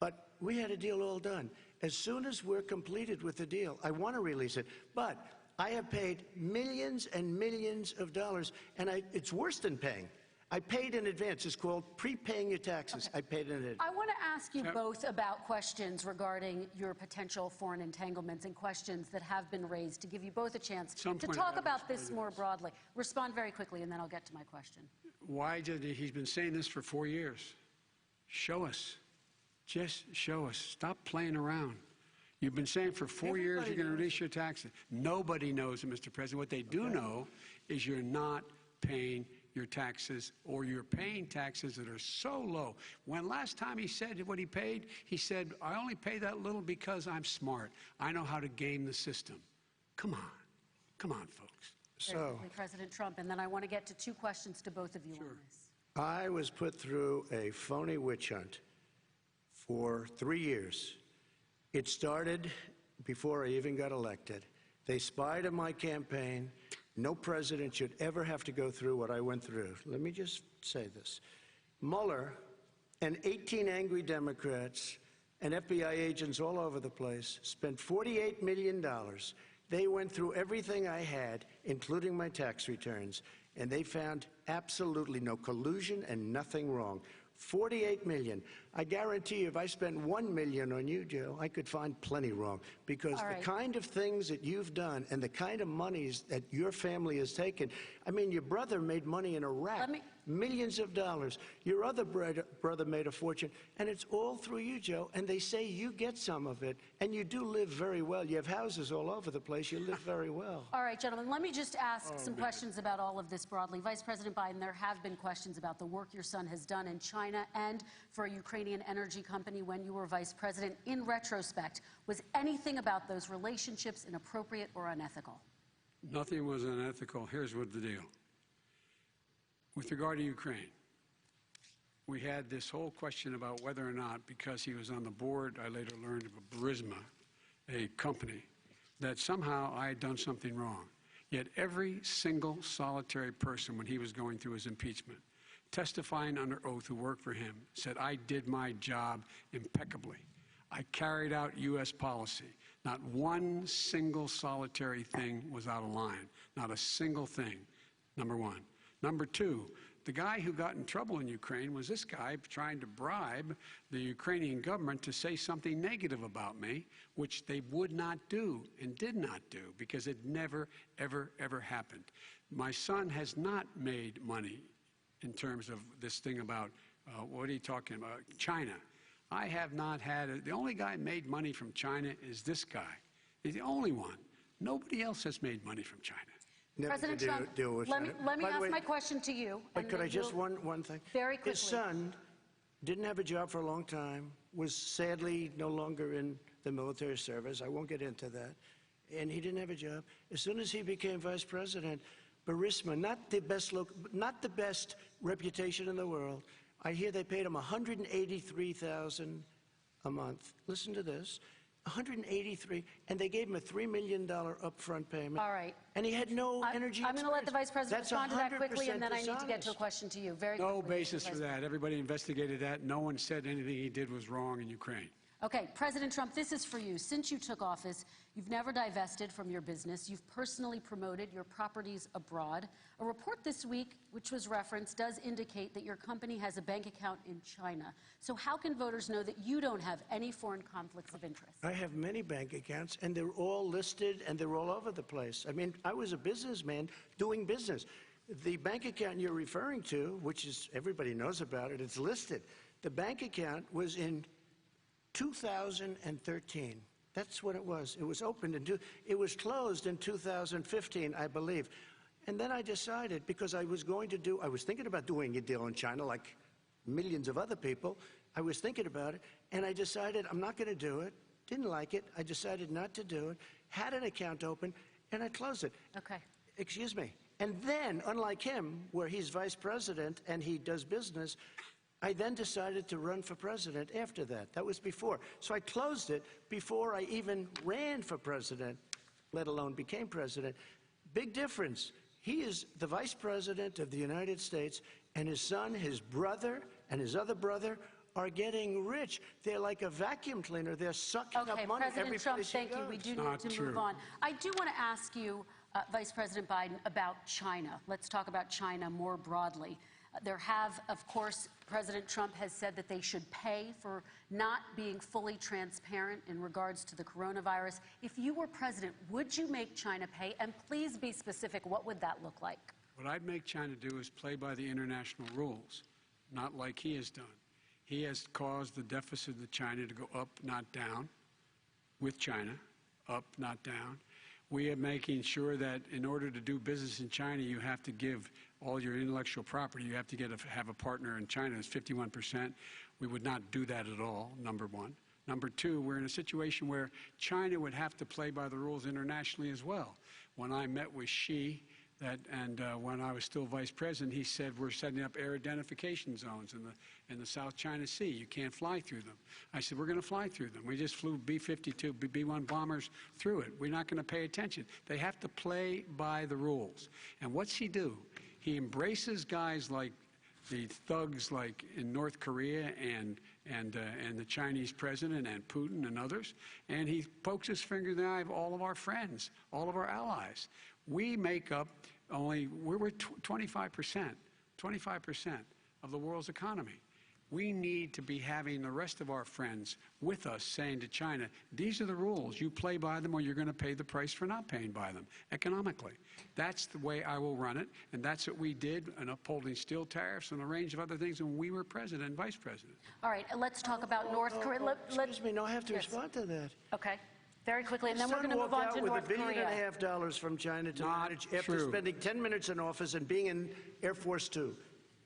But we had a deal all done. As soon as we're completed with the deal, I want to release it. But I have paid millions and millions of dollars, and it's worse than paying. I paid in advance. It's called prepaying your taxes. I paid in advance. I want to ask you both about questions regarding your potential foreign entanglements and questions that have been raised to give you both a chance to talk about this more broadly. Respond very quickly, and then I'll get to my question. Why did he's been saying this for 4 years? Show us. Just show us. Stop playing around. You've been saying for 4 years you're going to release your taxes. Nobody knows it, Mr. President. What they do know is you're not paying your taxes, or you're paying taxes that are so low. When last time he said what he paid, he said, I only pay that little because I'm smart. I know how to game the system. Come on. Come on, folks. Very quickly, President Trump, and then I want to get to two questions to both of you on this. I was put through a phony witch hunt for 3 years. It started before I even got elected. They spied on my campaign. No president should ever have to go through what I went through. Let me just say this. Mueller and 18 angry Democrats and FBI agents all over the place spent $48 million. They went through everything I had, including my tax returns, and they found absolutely no collusion and nothing wrong. $48 million. I guarantee you, if I spent $1 million on you, Joe, I could find plenty wrong. Because the kind of things that you've done and the kind of monies that your family has taken, I mean, your brother made money in Iraq, millions of dollars. Your other brother made a fortune, and it's all through you, Joe. And they say you get some of it, and you do live very well. You have houses all over the place. You live very well. All right, gentlemen, let me just ask some questions about all of this broadly. Vice President Biden, there have been questions about the work your son has done in China and for a Ukrainian energy company when you were vice president. In retrospect, was anything about those relationships inappropriate or unethical? Nothing was unethical. Here's what the deal. With regard to Ukraine, we had this whole question about whether or not, because he was on the board, I later learned of a Burisma, a company, that somehow I had done something wrong. Yet every single solitary person, when he was going through his impeachment, testifying under oath who worked for him, said, I did my job impeccably. I carried out U.S. policy. Not one single solitary thing was out of line. Not a single thing, number one. Number two, the guy who got in trouble in Ukraine was this guy trying to bribe the Ukrainian government to say something negative about me, which they would not do and did not do because it never, ever, ever happened. My son has not made money in terms of this thing about, what are you talking about, China. I have not had it. The only guy who made money from China is this guy. He's the only one. Nobody else has made money from China. President Trump, let me ask my question to you. But could I just one thing? Very quickly. His son didn't have a job for a long time, was sadly no longer in the military service. I won't get into that. And he didn't have a job. As soon as he became vice president, Burisma, not the best reputation in the world. I hear they paid him $183,000 a month. Listen to this. $183, and they gave him a $3 million upfront payment. All right. And he had no energy. I'm going to let the Vice President respond to that quickly, and then I need to get to a dishonest. question to you. Very No quickly. basis for that. Everybody investigated that. No one said anything he did was wrong in Ukraine. Okay, President Trump, this is for you. Since you took office, you've never divested from your business. You've personally promoted your properties abroad. A report this week, which was referenced, does indicate that your company has a bank account in China. So how can voters know that you don't have any foreign conflicts of interest? I have many bank accounts, and they're all listed, and they're all over the place. I mean, I was a businessman doing business. The bank account you're referring to, which is, everybody knows about it, it's listed. The bank account was in 2013. That's what it was. It was opened it was closed in 2015, I believe. And then I decided, because I was thinking about doing a deal in China like millions of other people. I was thinking about it, and I decided I'm not going to do it. Didn't like it. I decided not to do it. Had an account open, and I closed it. Okay. Excuse me. And then, unlike him, where he's vice president and he does business, I then decided to run for president after that. That was before. So I closed it before I even ran for president, let alone became president. Big difference. He is the vice president of the United States, and his son, his brother, and his other brother are getting rich. They're like a vacuum cleaner. They're sucking up money every President Trump, place he thank you. goes. We do need to move on. I do want to ask you, Vice President Biden, about China. Let's talk about China more broadly. There have, of course, President Trump has said that they should pay for not being fully transparent in regards to the coronavirus. If you were president, would you make China pay? And please be specific. What would that look like? What I'd make China do is play by the international rules, not like he has done. He has caused the deficit of China to go up, not down, with China, up, not down. We are making sure that in order to do business in China, you have to give all your intellectual property. You have to have a partner in China. It's 51%. We would not do that at all, number one. Number two, we're in a situation where China would have to play by the rules internationally as well. When I met with Xi, when I was still vice president, he said we're setting up air identification zones in the South China Sea. You can't fly through them. I said we're going to fly through them. We just flew B-52, B-1 bombers through it. We're not going to pay attention. They have to play by the rules. And what's he do? He embraces guys like the thugs like in North Korea and the Chinese president and Putin and others, and he pokes his finger in the eye of all of our friends, all of our allies. We make up we're 25% of the world's economy. We need to be having the rest of our friends with us saying to China, these are the rules. You play by them or you're going to pay the price for not paying by them economically. That's the way I will run it, and that's what we did in upholding steel tariffs and a range of other things when we were president and vice president. All right, let's talk about North Korea. Excuse me, no, I have to respond to that. Okay. Very quickly, and then we're going to move on to North Korea. With $1.5 billion from China to manage after spending 10 minutes in office and being in Air Force 2,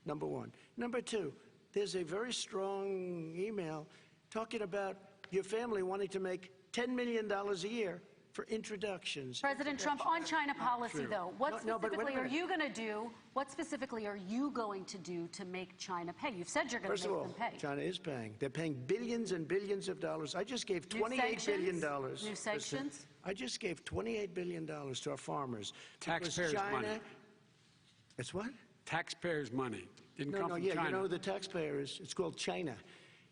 number one. Number two, there's a very strong email talking about your family wanting to make $10 million a year for introductions. President Trump, on China policy, though, what specifically are you going to do? What specifically are you going to do to make China pay? You've said you're going to make them pay. China is paying. They're paying billions and billions of dollars. I just gave $28 billion. New sanctions? I just gave $28 billion to our farmers. Taxpayers' money. It's what? Taxpayers' money. Didn't come from China. You know who the taxpayer is? It's called China.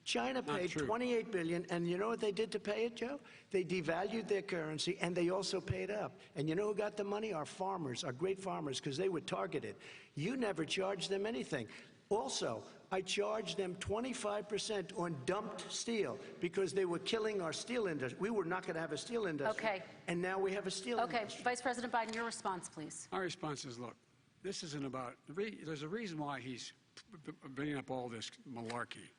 China paid $28 billion, and you know what they did to pay it, Joe? They devalued their currency, and they also paid up. And you know who got the money? Our farmers, our great farmers, because they were targeted. You never charged them anything. Also, I charged them 25% on dumped steel because they were killing our steel industry. We were not going to have a steel industry. Okay. And now we have a steel industry. Okay, Vice President Biden, your response, please. My response is, look, this isn't about, there's a reason why he's bringing up all this malarkey.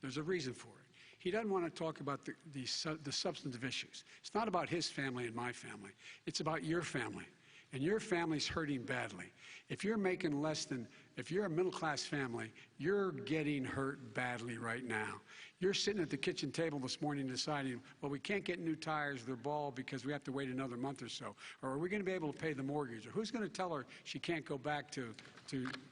There's a reason for it. He doesn't want to talk about the substantive issues. It's not about his family and my family. It's about your family. And your family's hurting badly. If you're making less than, if you're a middle-class family, you're getting hurt badly right now. You're sitting at the kitchen table this morning deciding, well, we can't get new tires, they're bald because we have to wait another month or so. Or are we going to be able to pay the mortgage? Or who's going to tell her she can't go back to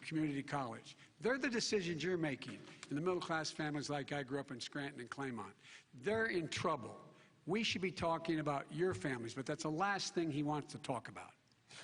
community college? They're the decisions you're making in the middle-class families like I grew up in Scranton and Claymont. They're in trouble. We should be talking about your families, but that's the last thing he wants to talk about.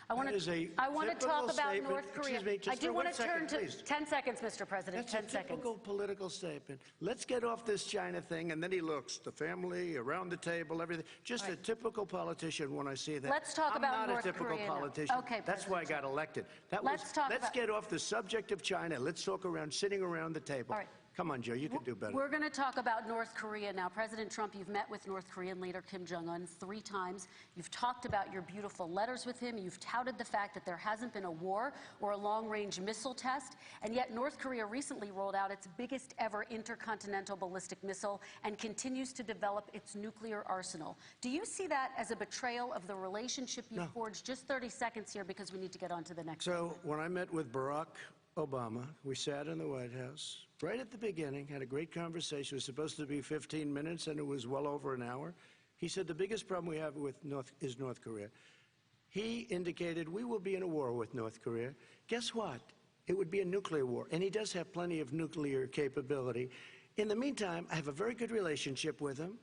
I want to talk about North Korea. I do want to turn to 10 seconds, Mr. President. 10 seconds. That's a typical political statement. Let's get off this China thing, and then he looks, the family, around the table, everything. Just a typical politician when I see that. Let's talk about North Korea. I'm not a typical politician. Okay, that's why I got elected. Let's get off the subject of China. Let's talk sitting around the table. All right. Come on, Joe, you can do better. We're going to talk about North Korea now. President Trump, you've met with North Korean leader Kim Jong-un 3 times. You've talked about your beautiful letters with him. You've touted the fact that there hasn't been a war or a long-range missile test. And yet North Korea recently rolled out its biggest ever intercontinental ballistic missile and continues to develop its nuclear arsenal. Do you see that as a betrayal of the relationship you forged? Just 30 seconds here because we need to get on to the next one. So when I met with Barack Obama, we sat in the White House right at the beginning, had a great conversation. It was supposed to be 15 minutes, and it was well over an hour. He said the biggest problem we have with is North Korea. He indicated we will be in a war with North Korea. Guess what? It would be a nuclear war, and he does have plenty of nuclear capability. In the meantime, I have a very good relationship with him.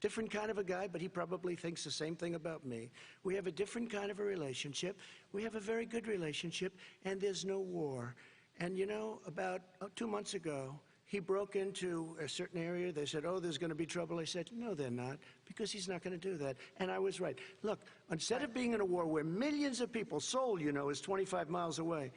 Different kind of a guy, but he probably thinks the same thing about me. We have a different kind of a relationship. We have a very good relationship, and there's no war. And you know, about 2 months ago, he broke into a certain area. They said, oh, there's going to be trouble. I said, no, they're not, because he's not going to do that. And I was right. Look, instead of being in a war where millions of people, Seoul, you know, is 25 miles away,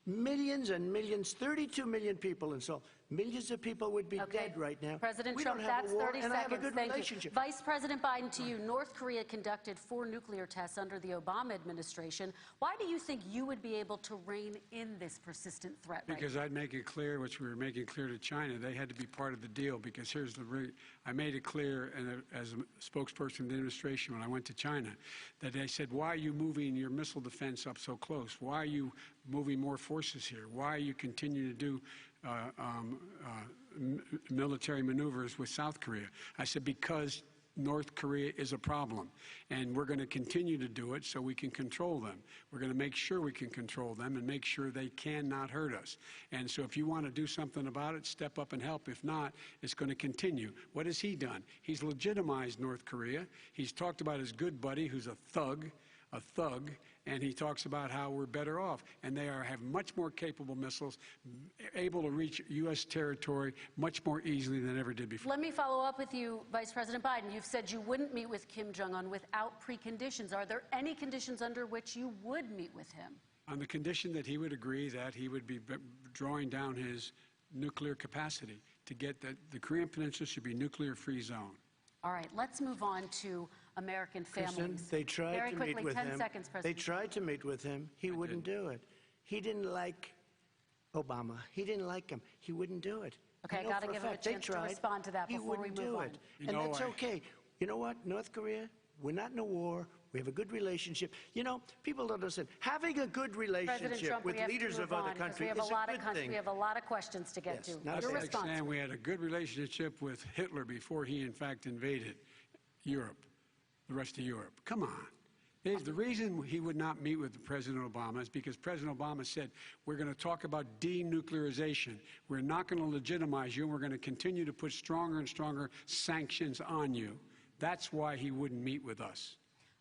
millions and millions, 32 million people in Seoul. Millions of people would be dead right now. President Trump, that's 30 seconds. Thank you. Vice President Biden, to you. North Korea conducted 4 nuclear tests under the Obama administration. Why do you think you would be able to rein in this persistent threat? Because I'd make it clear, which we were making clear to China, they had to be part of the deal. Because here's I made it clear, and as a spokesperson of the administration when I went to China, that they said, why are you moving your missile defense up so close? Why are you moving more forces here? Why are you continuing to do military maneuvers with South Korea. I said, because North Korea is a problem, and we're going to continue to do it so we can control them. We're going to make sure we can control them and make sure they cannot hurt us. And so if you want to do something about it, step up and help. If not, it's going to continue. What has he done? He's legitimized North Korea. He's talked about his good buddy, who's a thug, and he talks about how we're better off. And they have much more capable missiles, able to reach U.S. territory much more easily than ever did before. Let me follow up with you, Vice President Biden. You've said you wouldn't meet with Kim Jong-un without preconditions. Are there any conditions under which you would meet with him? On the condition that he would agree that he would be drawing down his nuclear capacity to get the Korean Peninsula should be a nuclear-free zone. All right, let's move on to American families. Kristen, they tried Very to quickly, meet with 10 him. seconds, President. They tried to meet with him. He wouldn't do it. He didn't like Obama. He didn't like him. He wouldn't do it. Okay, I got to give him a chance to respond to that before we move on. And that's okay. You know what, North Korea, we're not in a war. We have a good relationship. You know, people don't understand. Having a good relationship with leaders of other countries is a good thing. We have a lot of questions to get to. That's like saying we had a good relationship with Hitler before he, in fact, invaded Europe, the rest of Europe. Come on. The reason he would not meet with President Obama is because President Obama said, we're going to talk about denuclearization. We're not going to legitimize you, and we're going to continue to put stronger and stronger sanctions on you. That's why he wouldn't meet with us.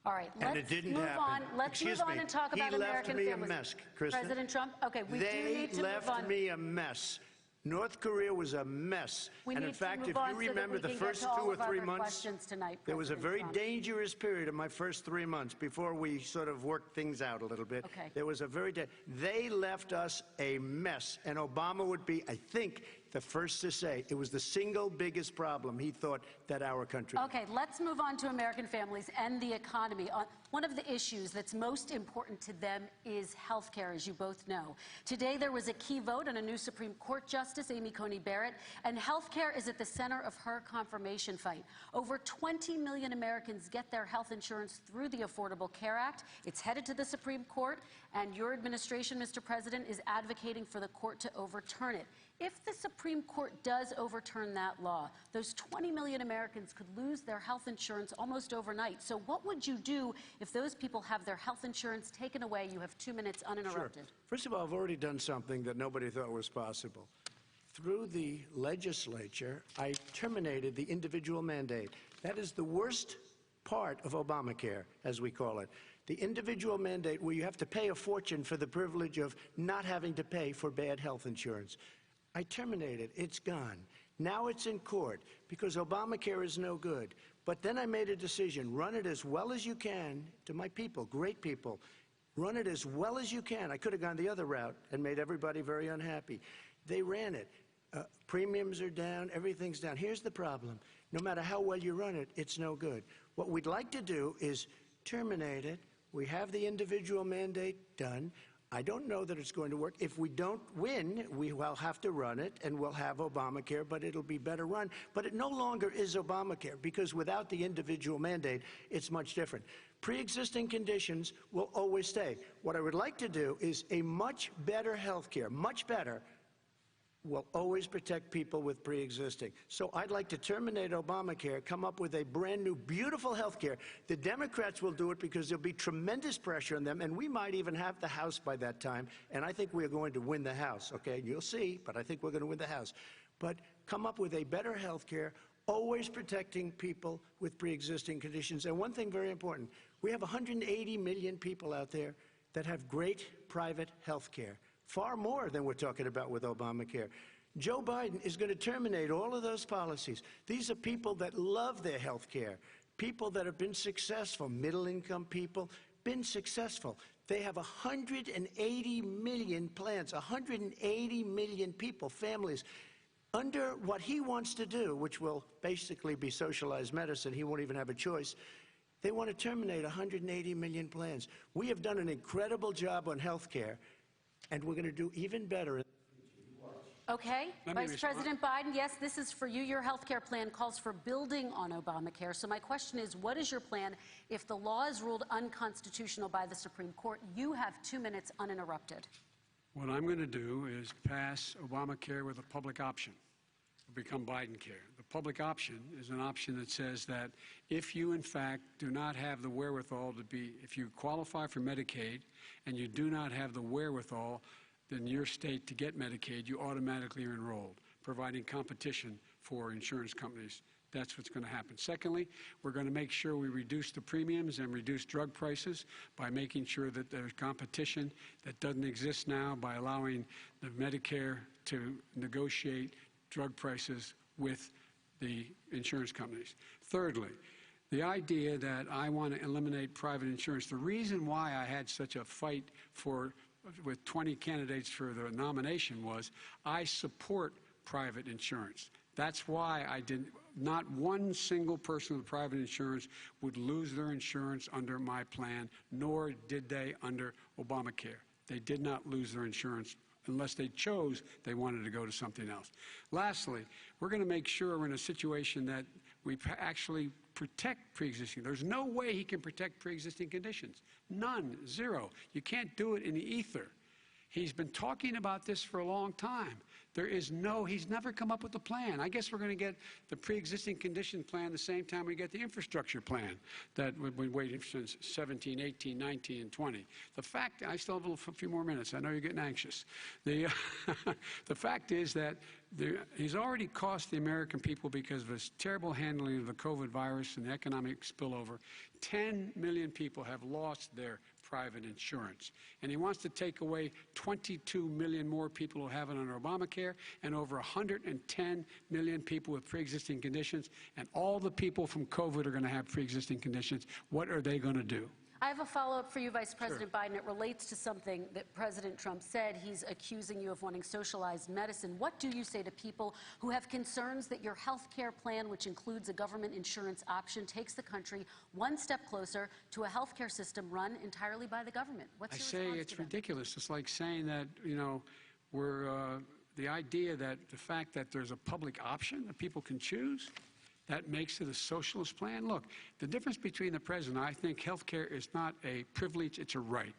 All right, let's move on. Let's move on and talk about American families. He left me a mess, Kristen. President Trump, okay, we do need to move on. They left me a mess. North Korea was a mess. And in fact, if you remember the first 2 or 3 months, there was a very dangerous period in my first 3 months before we sort of worked things out a little bit. Okay. There was a they left us a mess. And Obama would be, I think, the first to say it was the single biggest problem he thought that our country had. Okay, let's move on to American families and the economy. One of the issues that's most important to them is health care, as you both know. Today, there was a key vote on a new Supreme Court Justice, Amy Coney Barrett, and health care is at the center of her confirmation fight. Over 20 million Americans get their health insurance through the Affordable Care Act. It's headed to the Supreme Court, and your administration, Mr. President, is advocating for the court to overturn it. If the Supreme Court does overturn that law, those 20 million Americans could lose their health insurance almost overnight. So what would you do if those people have their health insurance taken away? You have 2 minutes uninterrupted. Sure. First of all, I've already done something that nobody thought was possible. Through the legislature, I terminated the individual mandate. That is the worst part of Obamacare, as we call it. The individual mandate where you have to pay a fortune for the privilege of not having to pay for bad health insurance. I terminated. It's gone. Now it's in court because Obamacare is no good. But then I made a decision. Run it as well as you can to my people, great people. Run it as well as you can. I could have gone the other route and made everybody very unhappy. They ran it. Premiums are down. Everything's down. Here's the problem. No matter how well you run it, it's no good. What we'd like to do is terminate it. We have the individual mandate done. I don't know that it's going to work. If we don't win, we will have to run it, and we'll have Obamacare, but it'll be better run. But it no longer is Obamacare, because without the individual mandate, it's much different. Pre-existing conditions will always stay. What I would like to do is a much better health care, much better, will always protect people with pre-existing. So I'd like to terminate Obamacare, come up with a brand new, beautiful health care. The Democrats will do it because there'll be tremendous pressure on them, and we might even have the House by that time, and I think we're going to win the House, okay? You'll see, but I think we're going to win the House. But come up with a better health care, always protecting people with pre-existing conditions. And one thing very important, we have 180 million people out there that have great private health care. Far more than we're talking about with Obamacare. Joe Biden is going to terminate all of those policies. These are people that love their health care, people that have been successful, middle-income people, been successful. They have 180 million plans, 180 million people, families, under what he wants to do, which will basically be socialized medicine. He won't even have a choice. They want to terminate 180 million plans. We have done an incredible job on health care, and we're going to do even better. Okay. Vice President Biden, yes, this is for you. Your health care plan calls for building on Obamacare. So my question is, what is your plan if the law is ruled unconstitutional by the Supreme Court? You have 2 minutes uninterrupted. What I'm going to do is pass Obamacare with a public option. It'll become Biden care. The public option is an option that says that if you, in fact, do not have the wherewithal to be, if you qualify for Medicaid and you do not have the wherewithal in your state to get Medicaid, you automatically are enrolled, providing competition for insurance companies. That's what's going to happen. Secondly, we're going to make sure we reduce the premiums and reduce drug prices by making sure that there's competition that doesn't exist now by allowing the Medicare to negotiate drug prices with the insurance companies. Thirdly, the idea that I want to eliminate private insurance, the reason why I had such a fight with 20 candidates for the nomination was I support private insurance. That's why I didn't. Not one single person with private insurance would lose their insurance under my plan, nor did they under Obamacare. They did not lose their insurance unless they chose they wanted to go to something else. Lastly, we're going to make sure we're in a situation that we actually protect pre-existing. There's no way he can protect pre-existing conditions. None. Zero. You can't do it in the ether. He's been talking about this for a long time. He's never come up with a plan. I guess we're going to get the pre-existing condition plan the same time we get the infrastructure plan that we've been waiting since 17, 18, 19, and 20. The fact, I still have a few more minutes. I know you're getting anxious. The fact is that he's already cost the American people, because of his terrible handling of the COVID virus and the economic spillover, 10 million people have lost their private insurance. And he wants to take away 22 million more people who have it under Obamacare, and over 110 million people with pre-existing conditions. And all the people from COVID are going to have pre-existing conditions. What are they going to do? I have a follow-up for you, Vice President Biden. It relates to something that President Trump said. He's accusing you of wanting socialized medicine. What do you say to people who have concerns that your health care plan, which includes a government insurance option, takes the country one step closer to a health care system run entirely by the government? What's your response to it's them? ridiculous. It's like saying that, the idea that the fact that there's a public option that people can choose, that makes it a socialist plan. Look, the difference between the president, I think health care is not a privilege, it's a right.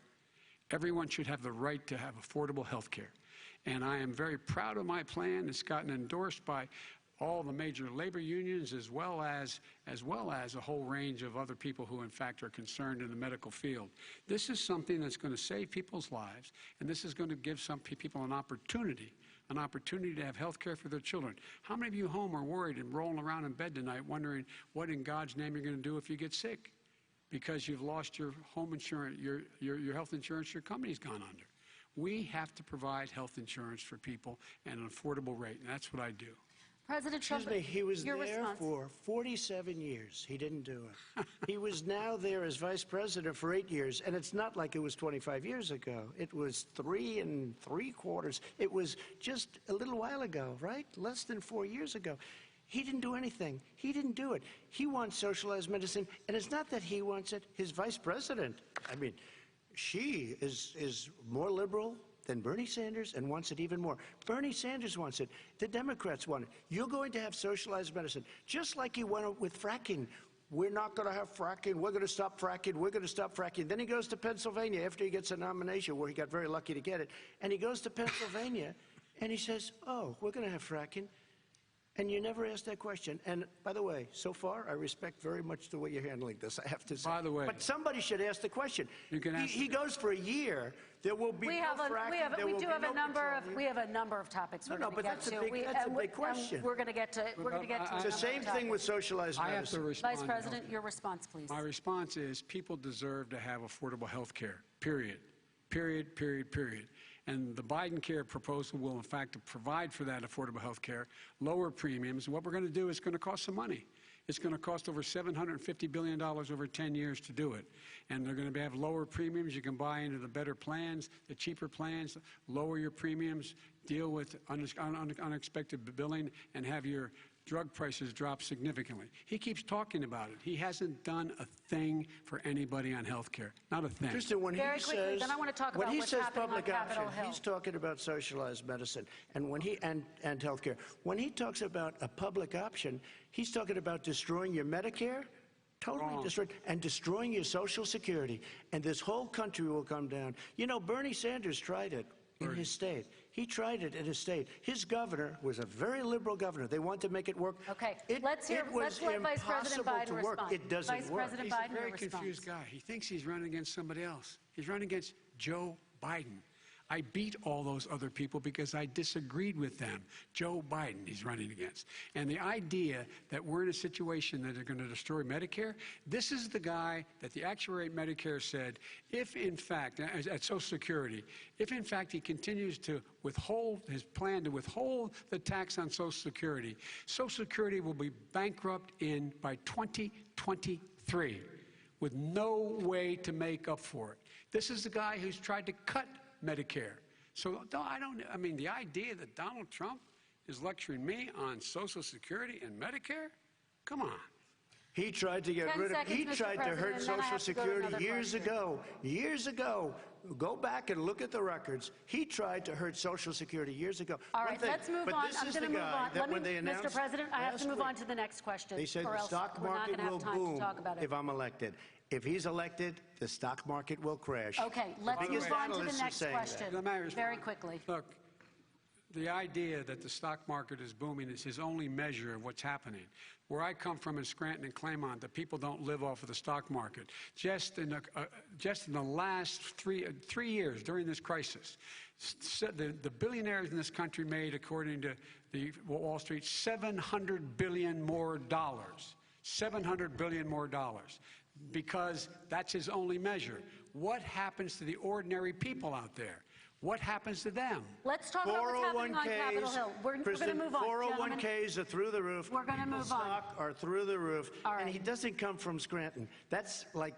Everyone should have the right to have affordable health care. And I am very proud of my plan. It's gotten endorsed by all the major labor unions, as well as a whole range of other people who, in fact, are concerned in the medical field. This is something that's going to save people's lives, and this is going to give some people an opportunity to have health care for their children. How many of you home are worried and rolling around in bed tonight wondering what in God's name you're going to do if you get sick because you've lost your home insurance, your health insurance, your company's gone under? We have to provide health insurance for people at an affordable rate, and that's what I do. President Trump, Excuse me, he was there response. for 47 years. He didn't do it. He was now there as vice president for 8 years, and it's not like it was 25 years ago. It was 3 3/4. It was just a little while ago, right? Less than 4 years ago. He didn't do anything. He didn't do it. He wants socialized medicine, and it's not that he wants it. His vice president, I mean, she is more liberal than Bernie Sanders and wants it even more. Bernie Sanders wants it. The Democrats want it. You're going to have socialized medicine, just like he went with fracking. We're not going to have fracking. We're going to stop fracking. We're going to stop fracking. Then he goes to Pennsylvania after he gets a nomination, where he got very lucky to get it. And he goes to Pennsylvania and he says, oh, we're going to have fracking. And you never ask that question. And by the way, so far, I respect very much the way you're handling this, I have to say. By the way. But somebody should ask the question. You can ask he goes for a year. There will be no fracking. There will be no petroleum. We have a number of topics we're going to get to. That's a big question. We're going to get to. It's the same thing with socialized medicine. I have to respond. Vice President, your response, please. My response is people deserve to have affordable health care, period. Period, period, period. And the Biden care proposal will, in fact, provide for that affordable health care, lower premiums. What we're going to do is going to cost some money. It's going to cost over $750 billion over 10 years to do it. And they're going to have lower premiums. You can buy into the better plans, the cheaper plans, lower your premiums, deal with unexpected billing, and have your drug prices drop significantly. He keeps talking about it. He hasn't done a thing for anybody on health care. Not a thing. Kristen, when Very he quickly, says, then I want to talk when about he what's says happening public on option, Capitol Hill. he's talking about socialized medicine and health care. When he talks about a public option, he's talking about destroying your Medicare, totally destroyed, and destroying your Social Security. And this whole country will come down. You know, Bernie Sanders tried it. in his state. He tried it in his state. His governor was a very liberal governor. They wanted to make it work. Okay, let's let Vice President Biden respond. It doesn't Vice work. President He's Biden a very responds. confused guy. He thinks he's running against somebody else. He's running against Joe Biden. I beat all those other people because I disagreed with them. Joe Biden he's running against. And the idea that we're in a situation that is going to destroy Medicare, this is the guy that the actuary at Medicare said, if in fact, at Social Security, if in fact he continues to withhold his plan to withhold the tax on Social Security, Social Security will be bankrupt by 2023 with no way to make up for it. This is the guy who's tried to cut Medicare. So I mean, the idea that Donald Trump is lecturing me on Social Security and Medicare? Come on. He tried to get rid of, he tried to hurt Social Security years ago. Years ago. Go back and look at the records. He tried to hurt Social Security years ago. All right, let's move on. I'm going to move on. Mr. President, I have to move on to the next question. They said the stock market will boom if I'm elected. If he's elected, the stock market will crash. Okay, let's move on to the next question very quickly. Look, the idea that the stock market is booming is his only measure of what's happening. Where I come from in Scranton and Claymont, the people don't live off of the stock market. Just in the last three years during this crisis, the billionaires in this country made, according to the Wall Street, $700 billion more. $700 billion more. Because that's his only measure. What happens to the ordinary people out there? What happens to them? Let's talk about what's happening on Capitol Hill. We're going to move on. 401ks are through the roof. We're going to move on. Stock are through the roof. All right. And he doesn't come from Scranton. That's like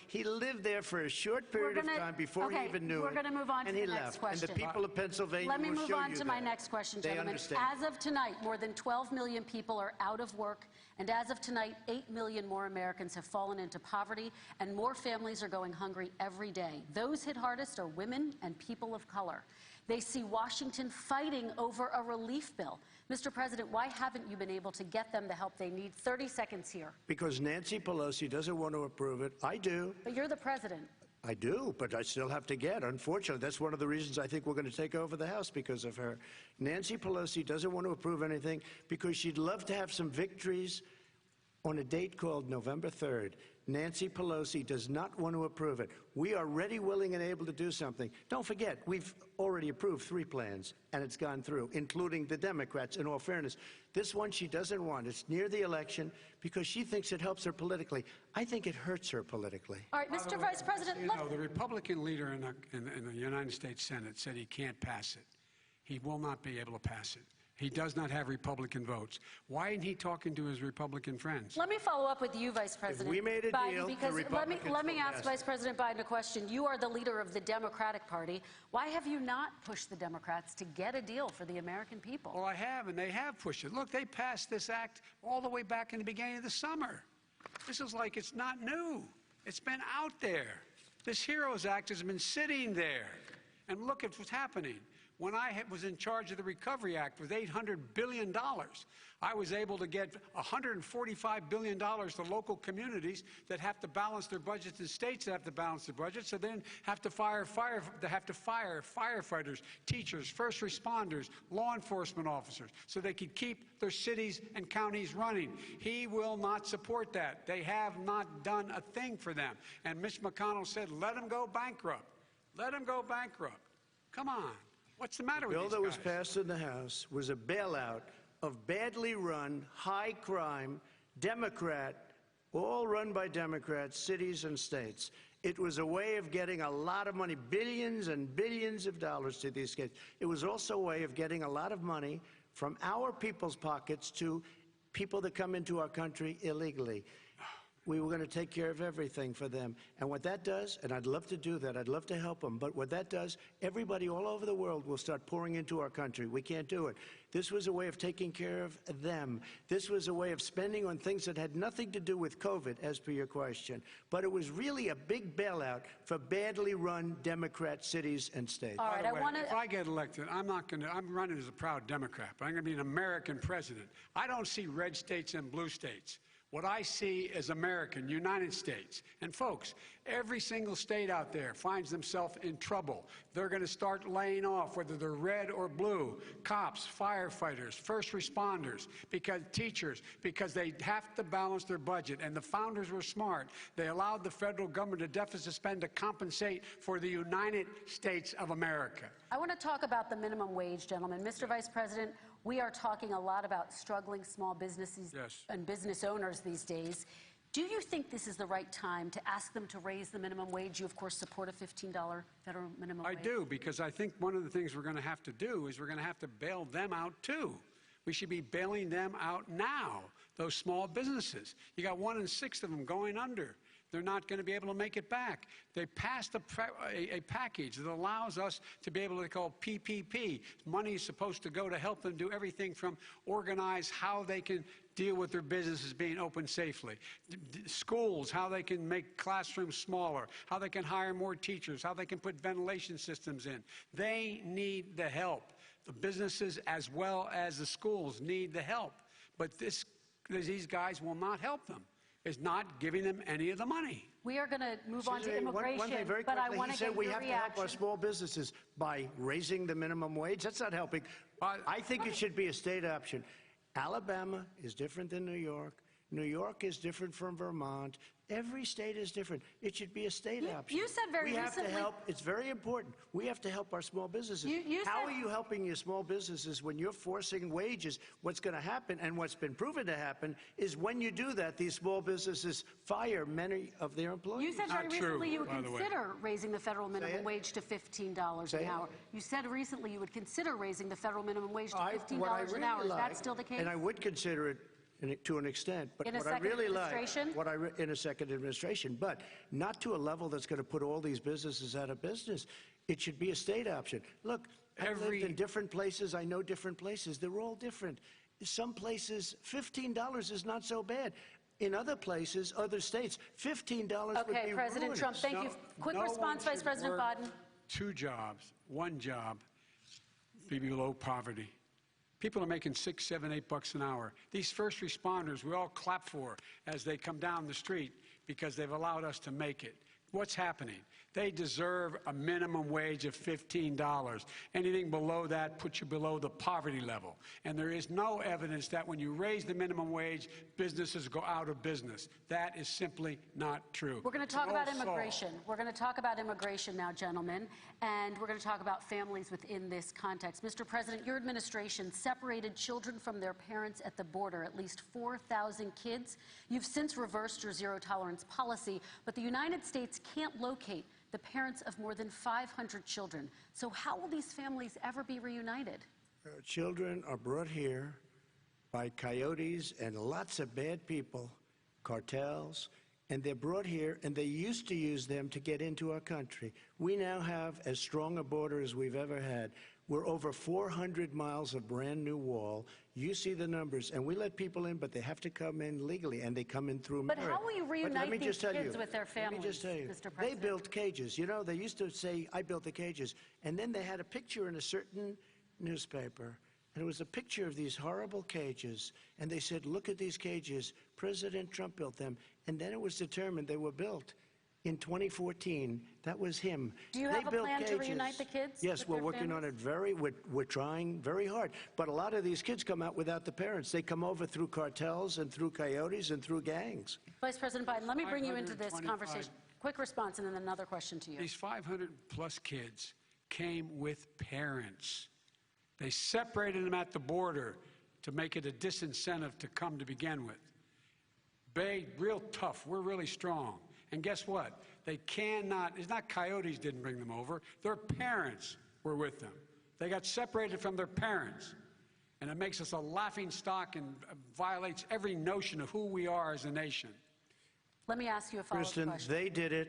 he lived there for a short period of time before he even knew it. We're going to move on to the next question. And the people of Pennsylvania will show you that. Let me move on to my next question, gentlemen. Understand. As of tonight, more than 12 million people are out of work. And as of tonight, 8 million more Americans have fallen into poverty, and more families are going hungry every day. Those hit hardest are women and people of color. They see Washington fighting over a relief bill. Mr. President, why haven't you been able to get them the help they need? 30 seconds here. Because Nancy Pelosi doesn't want to approve it. I do. But you're the president. I do, but I still have to get. Unfortunately, that's one of the reasons I think we're going to take over the House, because of her. Nancy Pelosi doesn't want to approve anything because she'd love to have some victories on a date called November 3rd. Nancy Pelosi does not want to approve it. We are ready, willing, and able to do something. Don't forget, we've already approved 3 plans, and it's gone through, including the Democrats, in all fairness. This one she doesn't want. It's near the election because she thinks it helps her politically. I think it hurts her politically. All right, Mr. Vice President. You know, the Republican leader in the United States Senate said he can't pass it. He will not be able to pass it. He does not have Republican votes. Why isn't he talking to his Republican friends? Let me follow up with you, Vice President we made a Biden, deal, because let me ask Vice President Biden a question. You are the leader of the Democratic Party. Why have you not pushed the Democrats to get a deal for the American people? Well, I have, and they have pushed it. Look, they passed this act all the way back in the beginning of the summer. This is like it's not new. It's been out there. This HEROES Act has been sitting there. And look at what's happening. When I was in charge of the Recovery Act with $800 billion, I was able to get $145 billion to local communities that have to balance their budgets and states that have to balance their budgets, so then have to fire firefighters, teachers, first responders, law enforcement officers, so they could keep their cities and counties running. He will not support that. They have not done a thing for them. And Mitch McConnell said, let them go bankrupt. Let them go bankrupt. Come on. What's the matter with these guys? The bill that was passed in the House was a bailout of badly run, high-crime, Democrat, all run by Democrats, cities and states. It was a way of getting a lot of money, billions and billions of dollars to these states. It was also a way of getting a lot of money from our people's pockets to people that come into our country illegally. We were going to take care of everything for them. And what that does, and I'd love to do that, I'd love to help them, but what that does, everybody all over the world will start pouring into our country. We can't do it. This was a way of taking care of them. This was a way of spending on things that had nothing to do with COVID, as per your question. But it was really a big bailout for badly run Democrat cities and states. All right, if I get elected, I'm running as a proud Democrat, but I'm going to be an American president. I don't see red states and blue states. what I see as American, United States. And folks, every single state out there finds themselves in trouble. They're going to start laying off, whether they're red or blue, cops, firefighters, first responders, teachers, because they have to balance their budget. And the founders were smart. They allowed the federal government to deficit spend to compensate for the United States of America. I want to talk about the minimum wage, gentlemen. Mr. Vice President, we are talking a lot about struggling small businesses and business owners these days. Do you think this is the right time to ask them to raise the minimum wage? You, of course, support a $15 federal minimum wage. I do, because I think one of the things we're going to have to do is we're going to have to bail them out, too. We should be bailing them out now, those small businesses. You got 1 in 6 of them going under. They're not going to be able to make it back. They passed a package that allows us to be able to call PPP. Money is supposed to go to help them do everything from organize how they can deal with their businesses being open safely. Schools, how they can make classrooms smaller, how they can hire more teachers, how they can put ventilation systems in. They need the help. The businesses as well as the schools need the help. But these guys will not help them. Is not giving them any of the money. We are going to move on to immigration, one thing very but I quickly, want he to said get we your have reaction. to help our small businesses by raising the minimum wage. That's not helping. I think it should be a state option. Alabama is different than New York. New York is different from Vermont. Every state is different. It should be a state option. You said very recently. We have to help. It's very important. We have to help our small businesses. How are you helping your small businesses when you're forcing wages? What's going to happen, and what's been proven to happen, is when you do that, these small businesses fire many of their employees. You said very recently you would consider raising the federal minimum wage to $15 an hour. You said recently you would consider raising the federal minimum wage to $15 an hour. Is that still the case? And I would consider it to an extent, but in a what I second really administration? like, in a second administration, but not to a level that's going to put all these businesses out of business. It should be a state option. Look, I've lived in different places. I know different places. They're all different. Some places, $15 is not so bad. In other places, other states, $15 would be Okay, President ruinous. Trump, thank you. Quick response, Vice President Biden. 2 jobs, 1 job, be below poverty. People are making $6, $7, $8 an hour. These first responders, we all clap for as they come down the street because they've allowed us to make it. What's happening? They deserve a minimum wage of $15. Anything below that puts you below the poverty level. And there is no evidence that when you raise the minimum wage, businesses go out of business. That is simply not true. We're going to talk about immigration. We're going to talk about immigration now, gentlemen, and we're going to talk about families within this context. Mr. President, your administration separated children from their parents at the border, at least 4,000 kids. You've since reversed your zero-tolerance policy, but the United States can't locate the parents of more than 500 children. So how will these families ever be reunited? Children are brought here by coyotes and lots of bad people, cartels, and they're brought here, and they used to use them to get into our country. We now have as strong a border as we've ever had. We're over 400 miles of brand new wall. You see the numbers, and we let people in, but they have to come in legally, and they come in through merit. But how will you reunite these kids with their families, Let me just tell you, Mr. President? they built cages. You know, they used to say, I built the cages, and then they had a picture in a certain newspaper, and it was a picture of these horrible cages, and they said, look at these cages. President Trump built them, and then it was determined they were built in 2014. That was him. Do you have a plan to reunite the kids? Yes, we're working on it we're trying very hard. But a lot of these kids come out without the parents. They come over through cartels and through coyotes and through gangs. Vice President Biden, let me bring you into this conversation. Quick response and then another question to you. These 500-plus kids came with parents. They separated them at the border to make it a disincentive to come to begin with. Real tough. We're really strong. And guess what? They cannot, it's not coyotes didn't bring them over. Their parents were with them. They got separated from their parents. And it makes us a laughing stock and violates every notion of who we are as a nation. Let me ask you a follow-up question. Kristen, they did it.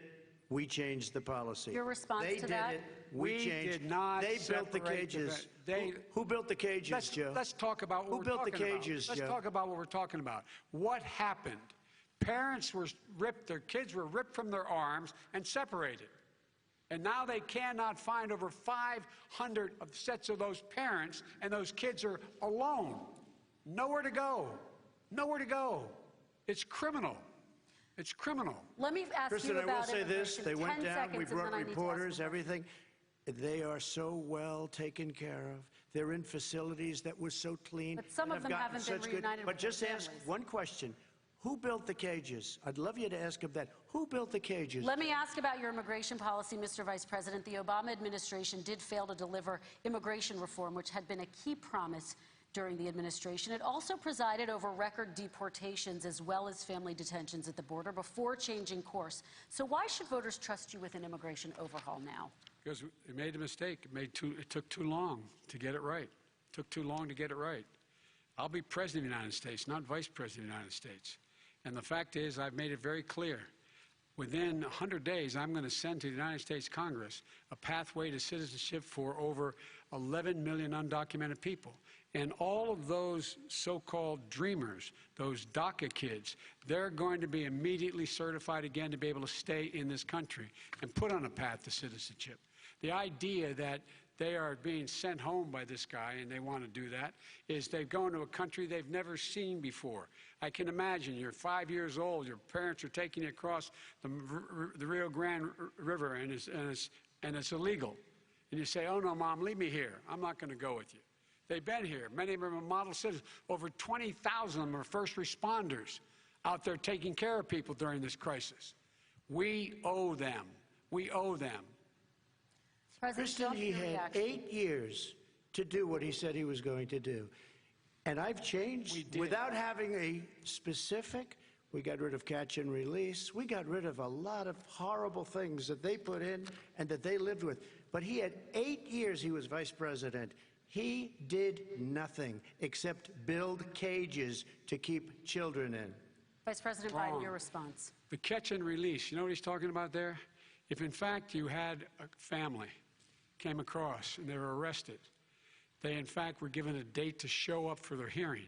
We changed the policy. Your response they to that? Did it. We changed. Did not They built the cages. Who built the cages, Joe? Let's talk about what we're talking about. Who built the cages, Joe? Let's talk about what we're talking about. What happened? Parents were ripped, their kids were ripped from their arms and separated. And now they cannot find over 500 sets of those parents, and those kids are alone. Nowhere to go. Nowhere to go. It's criminal. It's criminal. Let me ask Kristen, you about I will say this. immigration. They went 10 down, seconds, we and then brought I need to ask reporters, you. everything. They are so well taken care of. They're in facilities that were so clean. But some and of them have gotten haven't been such reunited But with their just ask families. one question. Who built the cages? I'd love you to ask him that. Who built the cages? Let me ask about your immigration policy, Mr. Vice President. The Obama administration did fail to deliver immigration reform, which had been a key promise during the administration. It also presided over record deportations as well as family detentions at the border before changing course. So why should voters trust you with an immigration overhaul now? Because it made a mistake. It took too long to get it right. It took too long to get it right. I'll be president of the United States, not vice president of the United States. And the fact is, I've made it very clear. Within 100 days, I'm going to send to the United States Congress a pathway to citizenship for over 11 million undocumented people. And all of those so-called dreamers, those DACA kids, they're going to be immediately certified again to be able to stay in this country and put on a path to citizenship. The idea that they are being sent home by this guy, and they want to do that, is they've gone to a country they've never seen before. I can imagine you're 5 years old, your parents are taking you across the Rio Grande River, and it's illegal. And you say, oh, no, Mom, leave me here. I'm not going to go with you. They've been here. Many of them are model citizens. Over 20,000 of them are first responders out there taking care of people during this crisis. We owe them. We owe them. Kristen, he had 8 years to do what he said he was going to do. And I've changed without having a specific. We got rid of catch and release. We got rid of a lot of horrible things that they put in and that they lived with. But he had 8 years he was vice president. He did nothing except build cages to keep children in. Vice President Biden, your response. The catch and release, you know what he's talking about there? If in fact you had a family came across and they were arrested, they in fact were given a date to show up for their hearing.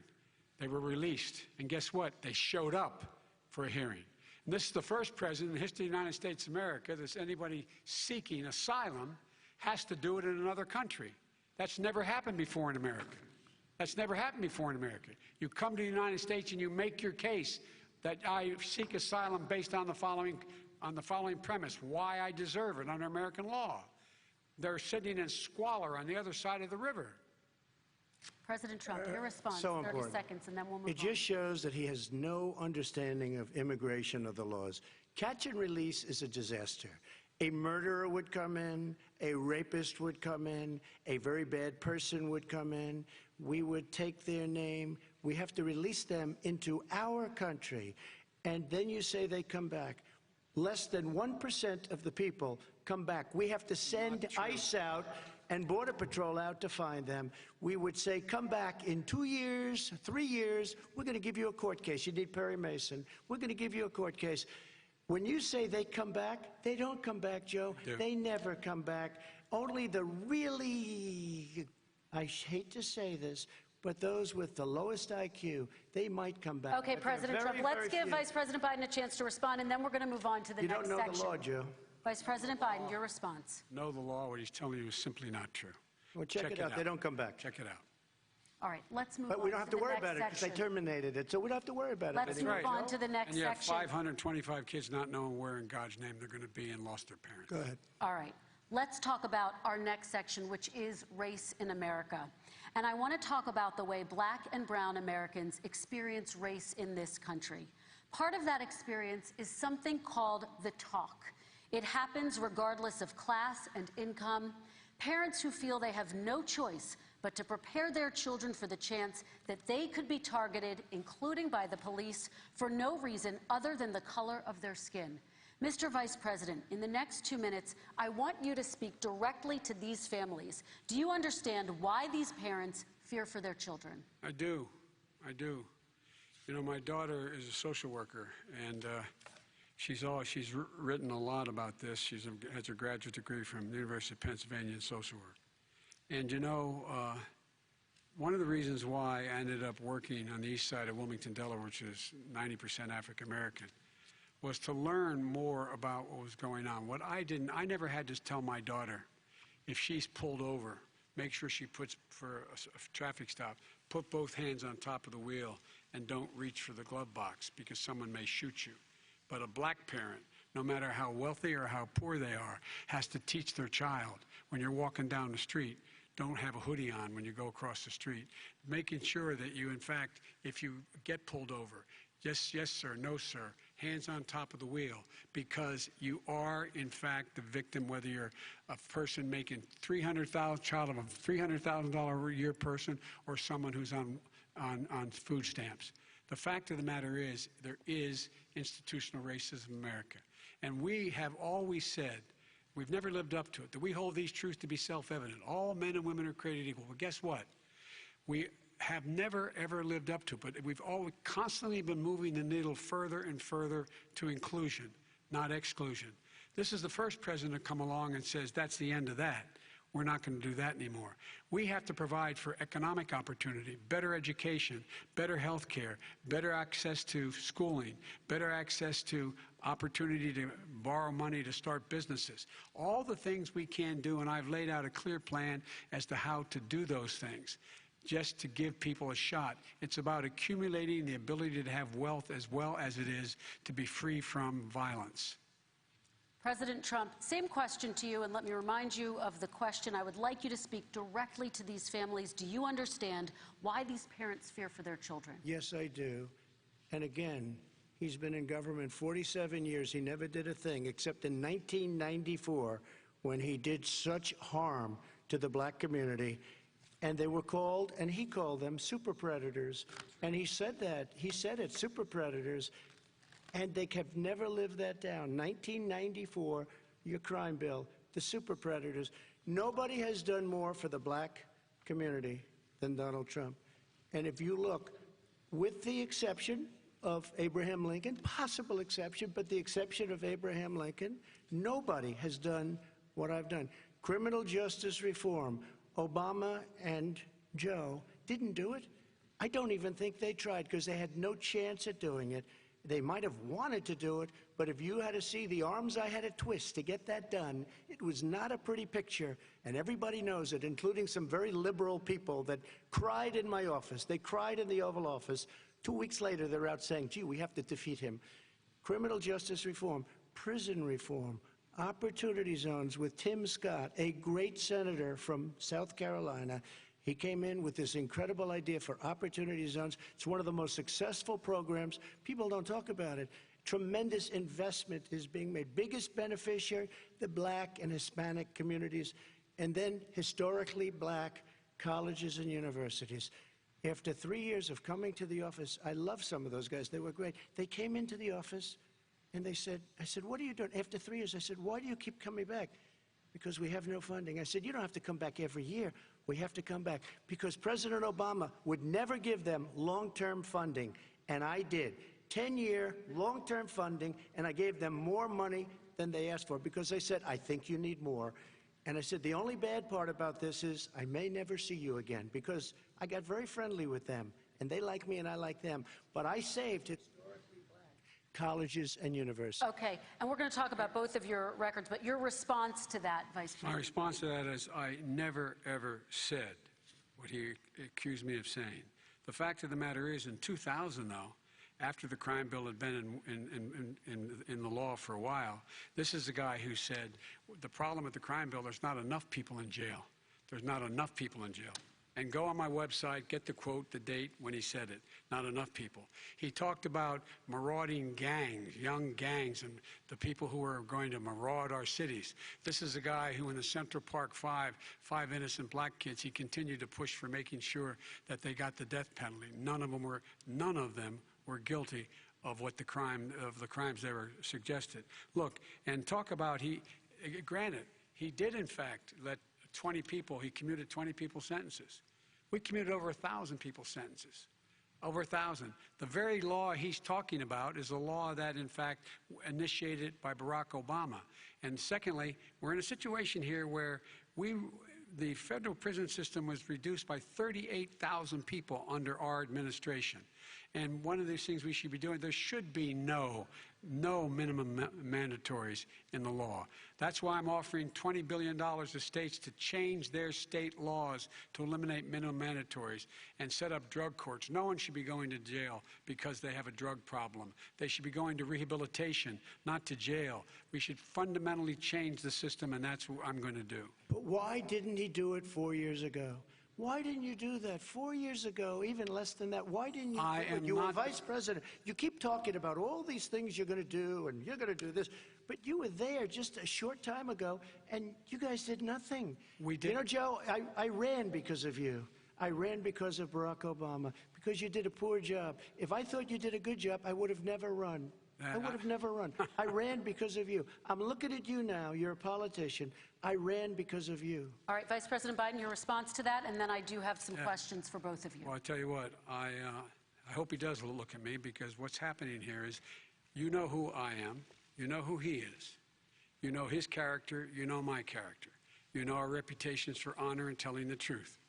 They were released, and guess what? They showed up for a hearing. And this is the first president in the history of the United States of America that anybody seeking asylum has to do it in another country. That's never happened before in America. That's never happened before in America. You come to the United States and you make your case that I seek asylum based on the following premise: why I deserve it under American law. They're sitting in squalor on the other side of the river. President Trump, your response, so 30 important. seconds, and then we'll move It just shows that he has no understanding of immigration or the laws. Catch and release is a disaster. A murderer would come in, a rapist would come in, a very bad person would come in. We would take their name. We have to release them into our country. And then you say they come back. Less than 1% of the people come back. We have to send ICE out and Border Patrol out to find them. We would say, come back in 2 years, 3 years. We're going to give you a court case. You need Perry Mason. We're going to give you a court case. When you say they come back, they don't come back, Joe. They never come back. Only the really, I hate to say this, but those with the lowest IQ, they might come back. Okay, President Trump, let's give Vice President Biden a chance to respond, and then we're going to move on to the next section. You don't know the law, Joe. Vice President Biden, your response. Know the law. What he's telling you is simply not true. Well, check it out. They don't come back. Check it out. All right, let's move on. But we don't have to worry about it because they terminated it, so we don't have to worry about it. Let's move on to the next And you have section. 525 kids not knowing where in God's name they're going to be and lost their parents. Go ahead. All right, let's talk about our next section, which is race in America. And I want to talk about the way Black and brown Americans experience race in this country. Part of that experience is something called the talk. It happens regardless of class and income. Parents who feel they have no choice but to prepare their children for the chance that they could be targeted, including by the police, for no reason other than the color of their skin. Mr. Vice President, in the next 2 minutes, I want you to speak directly to these families. Do you understand why these parents fear for their children? I do. I do. You know, my daughter is a social worker, and she's written a lot about this. She has her graduate degree from the University of Pennsylvania in social work. And you know, one of the reasons why I ended up working on the east side of Wilmington, Delaware, which is 90% African American, was to learn more about what was going on. What I never had to tell my daughter, if she's pulled over make sure she puts, for a traffic stop, put both hands on top of the wheel and don't reach for the glove box because someone may shoot you. But a black parent, no matter how wealthy or how poor they are, has to teach their child, when you're walking down the street, don't have a hoodie on when you go across the street. Making sure that you, in fact, if you get pulled over, yes, sir, no, sir, hands on top of the wheel, because you are, in fact, the victim, whether you're a person making child of a $300,000 a year person or someone who's on food stamps. The fact of the matter is, there is institutional racism in America. And we have always said, we've never lived up to it, that we hold these truths to be self-evident. All men and women are created equal. But guess what? We have never, ever lived up to it. But we've always constantly been moving the needle further and further to inclusion, not exclusion. This is the first president to come along and says, that's the end of that. We're not going to do that anymore. We have to provide for economic opportunity, better education, better health care, better access to schooling, better access to opportunity to borrow money to start businesses. All the things we can do, and I've laid out a clear plan as to how to do those things, just to give people a shot. It's about accumulating the ability to have wealth as well as it is to be free from violence. President Trump, same question to you, and let me remind you of the question. I would like you to speak directly to these families. Do you understand why these parents fear for their children? Yes, I do. And again, he's been in government 47 years. He never did a thing except in 1994 when he did such harm to the black community. And they were called, and he called them super predators. And he said that. He said it, super predators. And they have never lived that down. 1994, your crime bill, the super predators. Nobody has done more for the black community than Donald Trump. And if you look, with the exception of Abraham Lincoln, possible exception, but the exception of Abraham Lincoln, nobody has done what I've done. Criminal justice reform, Obama and Joe didn't do it. I don't even think they tried because they had no chance at doing it. They might have wanted to do it, but if you had to see the arms I had to twist to get that done, it was not a pretty picture, and everybody knows it, including some very liberal people that cried in my office. They cried in the Oval Office. 2 weeks later, they're out saying, gee, we have to defeat him. Criminal justice reform, prison reform, opportunity zones with Tim Scott, a great senator from South Carolina. He came in with this incredible idea for opportunity zones. It's one of the most successful programs. People don't talk about it. Tremendous investment is being made. Biggest beneficiary, the black and Hispanic communities, and then historically black colleges and universities. After 3 years of coming to the office, I love some of those guys. They were great. They came into the office and they said, I said, what are you doing? After 3 years, I said, why do you keep coming back? Because we have no funding. I said, you don't have to come back every year. We have to come back. Because President Obama would never give them long-term funding, and I did. 10-year long-term funding, and I gave them more money than they asked for because they said, I think you need more. And I said, the only bad part about this is I may never see you again because I got very friendly with them, and they like me and I like them. But I saved historically black colleges and universities. Okay, and we're going to talk about both of your records, but your response to that, Vice President? My response to that is I never, ever said what he accused me of saying. The fact of the matter is, in 2000, though, after the crime bill had been in the law for a while, this is the guy who said, the problem with the crime bill, there's not enough people in jail. There's not enough people in jail. And go on my website, get the quote, the date when he said it. Not enough people. He talked about marauding gangs, young gangs, and the people who are going to maraud our cities. This is a guy who in the Central Park five innocent black kids, he continued to push for making sure that they got the death penalty. None of them were guilty of the crimes they were suggested. Look, and talk about granted, he did in fact let 20 people, he commuted 20 people's sentences. We commuted over 1,000 people's sentences. Over 1,000. The very law he's talking about is a law that, in fact, initiated by Barack Obama. And secondly, we're in a situation here where the federal prison system was reduced by 38,000 people under our administration. And one of these things we should be doing, there should be no no minimum mandatories in the law. That's why I'm offering $20 billion to states to change their state laws to eliminate minimum mandatories and set up drug courts. No one should be going to jail because they have a drug problem. They should be going to rehabilitation, not to jail. We should fundamentally change the system, and that's what I'm going to do. But why didn't he do it 4 years ago? Why didn't you do that 4 years ago, even less than that? Why didn't you do it? You were vice president. You keep talking about all these things you're going to do, and you're going to do this. But you were there just a short time ago, and you guys did nothing. We did. You know, Joe, I ran because of you. I ran because of Barack Obama, because you did a poor job. If I thought you did a good job, I would have never run. I would have never run. I ran because of you. I'm looking at you now. You're a politician. I ran because of you. All right, Vice President Biden, your response to that, and then I do have some questions for both of you. Well, I tell you what, I hope he does look at me, because what's happening here is, you know who I am, you know who he is, you know his character, you know my character, you know our reputations for honor and telling the truth.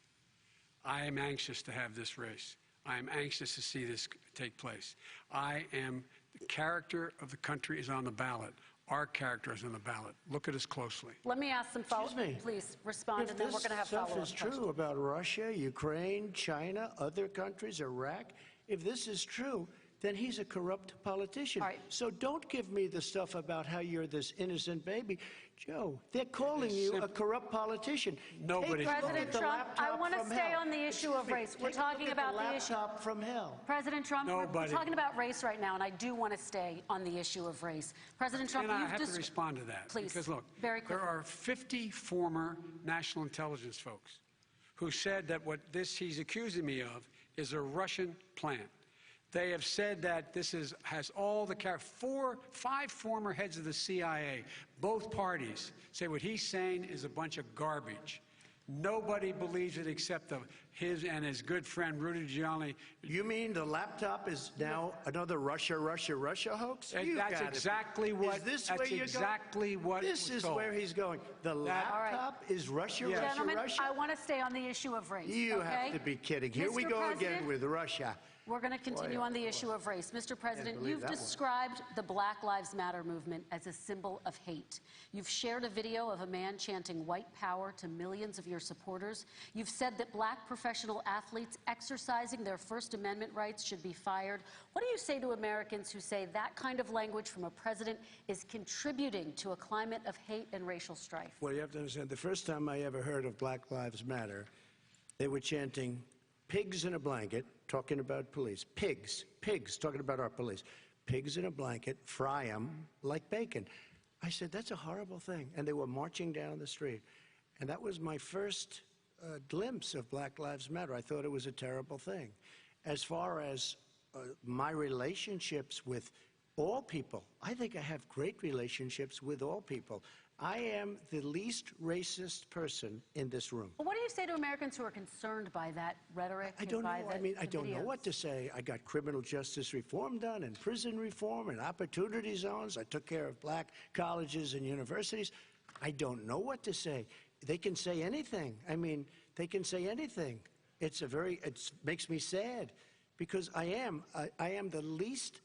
I am anxious to have this race. I am anxious to see this take place. The character of the country is on the ballot. Our character is on the ballot. Look at us closely. Let me ask some follow-up. Please respond, and then we're going to have follow-up questions. If this stuff is true about Russia, Ukraine, China, other countries, Iraq, if this is true, then he's a corrupt politician. All right. So don't give me the stuff about how you're this innocent baby. Joe, they're calling you a corrupt politician. Nobody's President Trump, I want to stay on the issue of race. We're talking about the issue. Laptop from hell. President Trump, we're talking about race right now, and I do want to stay on the issue of race. President Trump, I have to respond to that. Please, because look, very quickly. There are 50 former national intelligence folks who said that what he's accusing me of is a Russian plant. They have said that this has all the five former heads of the CIA, both parties, say what he's saying is a bunch of garbage. Nobody believes it except his and his good friend Rudy Giuliani. You mean the laptop is now another Russia hoax? That's exactly what. This is where he's going. The laptop is Russia. Gentlemen, I want to stay on the issue of race. You have to be kidding. Here we go again with Russia. We're going to continue on the issue of race. Mr. President, you've described the Black Lives Matter movement as a symbol of hate. You've shared a video of a man chanting white power to millions of your supporters. You've said that black professional athletes exercising their First Amendment rights should be fired. What do you say to Americans who say that kind of language from a president is contributing to a climate of hate and racial strife? Well, you have to understand, the first time I ever heard of Black Lives Matter, they were chanting pigs in a blanket, talking about police. Pigs, talking about our police. Pigs in a blanket, fry them like bacon. I said, that's a horrible thing. And they were marching down the street. And that was my first glimpse of Black Lives Matter. I thought it was a terrible thing. As far as my relationships with all people, I think I have great relationships with all people. I am the least racist person in this room. Well, what do you say to Americans who are concerned by that rhetoric? I don't know. I don't know what to say. I got criminal justice reform done and prison reform and opportunity zones. I took care of black colleges and universities. I don't know what to say. They can say anything. I mean, they can say anything. It makes me sad because I am the least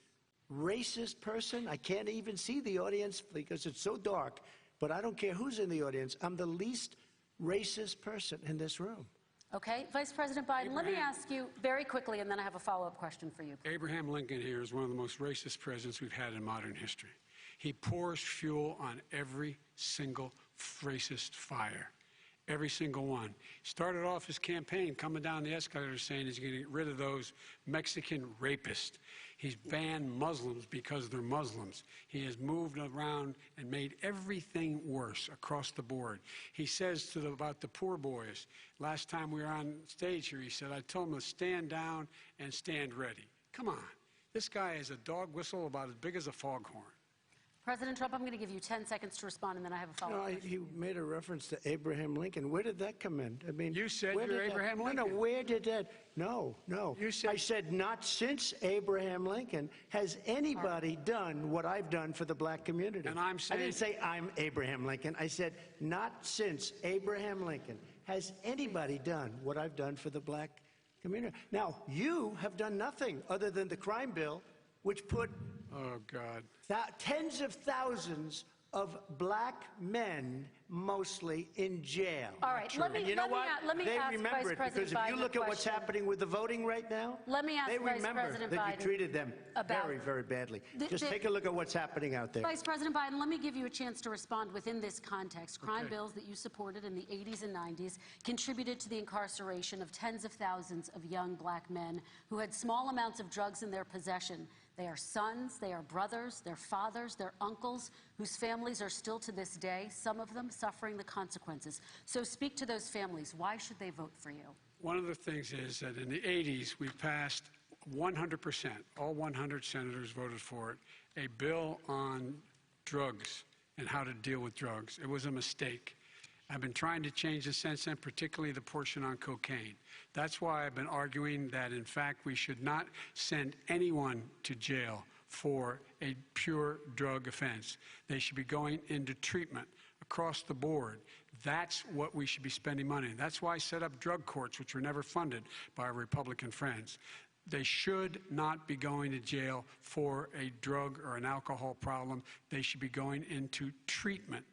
racist person. I can't even see the audience because it's so dark. But I don't care who's in the audience. I'm the least racist person in this room. Okay. Vice President Biden, let me ask you very quickly, and then I have a follow-up question for you. Abraham Lincoln here is one of the most racist presidents we've had in modern history. He pours fuel on every single racist fire. Every single one. Started off his campaign coming down the escalator saying he's going to get rid of those Mexican rapists. He's banned Muslims because they're Muslims. He has moved around and made everything worse across the board. He says about the poor boys, last time we were on stage here, he said, I told them to stand down and stand ready. Come on. This guy has a dog whistle about as big as a foghorn. President Trump, I'm going to give you 10 seconds to respond, and then I have a follow-up question. He made a reference to Abraham Lincoln. Where did that come in? I mean, you said you're Abraham Lincoln. No, where did that? No. I said not since Abraham Lincoln has anybody done what I've done for the black community. And I'm saying, I didn't say I'm Abraham Lincoln. I said not since Abraham Lincoln has anybody done what I've done for the black community. Now, you have done nothing other than the crime bill, which put Oh, God. Tens of thousands of black men, mostly in jail. All right, let me and you know what? let me they ask remember Vice it President because if you Biden look a at what's question. happening with the voting right now, Let me ask they Vice remember President that Biden you treated them about very, very badly. Just take a look at what's happening out there. Vice President Biden, let me give you a chance to respond within this context. Crime bills that you supported in the 80s and 90s contributed to the incarceration of tens of thousands of young black men who had small amounts of drugs in their possession. They are sons, they are brothers, they're fathers, they're uncles, whose families are still to this day, some of them suffering the consequences. So speak to those families. Why should they vote for you? One of the things is that in the 80s, we passed 100%, all 100 senators voted for it, a bill on drugs and how to deal with drugs. It was a mistake. I've been trying to change it since then, particularly the portion on cocaine. That's why I've been arguing that, in fact, we should not send anyone to jail for a pure drug offense. They should be going into treatment across the board. That's what we should be spending money on. That's why I set up drug courts, which were never funded by our Republican friends. They should not be going to jail for a drug or an alcohol problem. They should be going into treatment.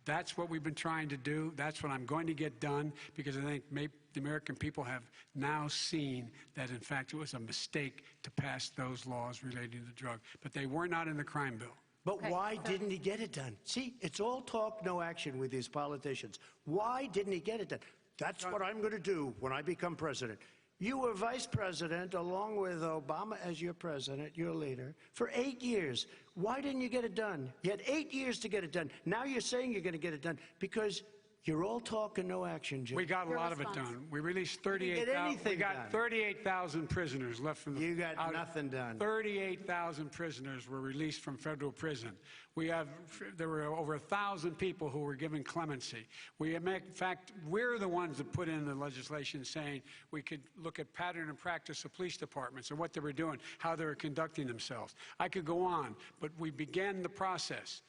That's what we've been trying to do. That's what I'm going to get done, because I think maybe the American people have now seen that, in fact, it was a mistake to pass those laws relating to drug. But they were not in the crime bill. But why didn't he get it done? See, it's all talk, no action with these politicians. Why didn't he get it done? That's what I'm going to do when I become president. You were vice president, along with Obama as your president, your leader, for 8 years. Why didn't you get it done? You had 8 years to get it done. Now you're saying you're going to get it done because you're all talk and no action, Jim. We got a lot of it done. We released 38,000. We got 38,000 prisoners left from the. You got nothing done. 38,000 prisoners were released from federal prison. There were over 1,000 people who were given clemency. In fact, we're the ones that put in the legislation saying we could look at pattern and practice of police departments and what they were doing, how they were conducting themselves. I could go on, but we began the process.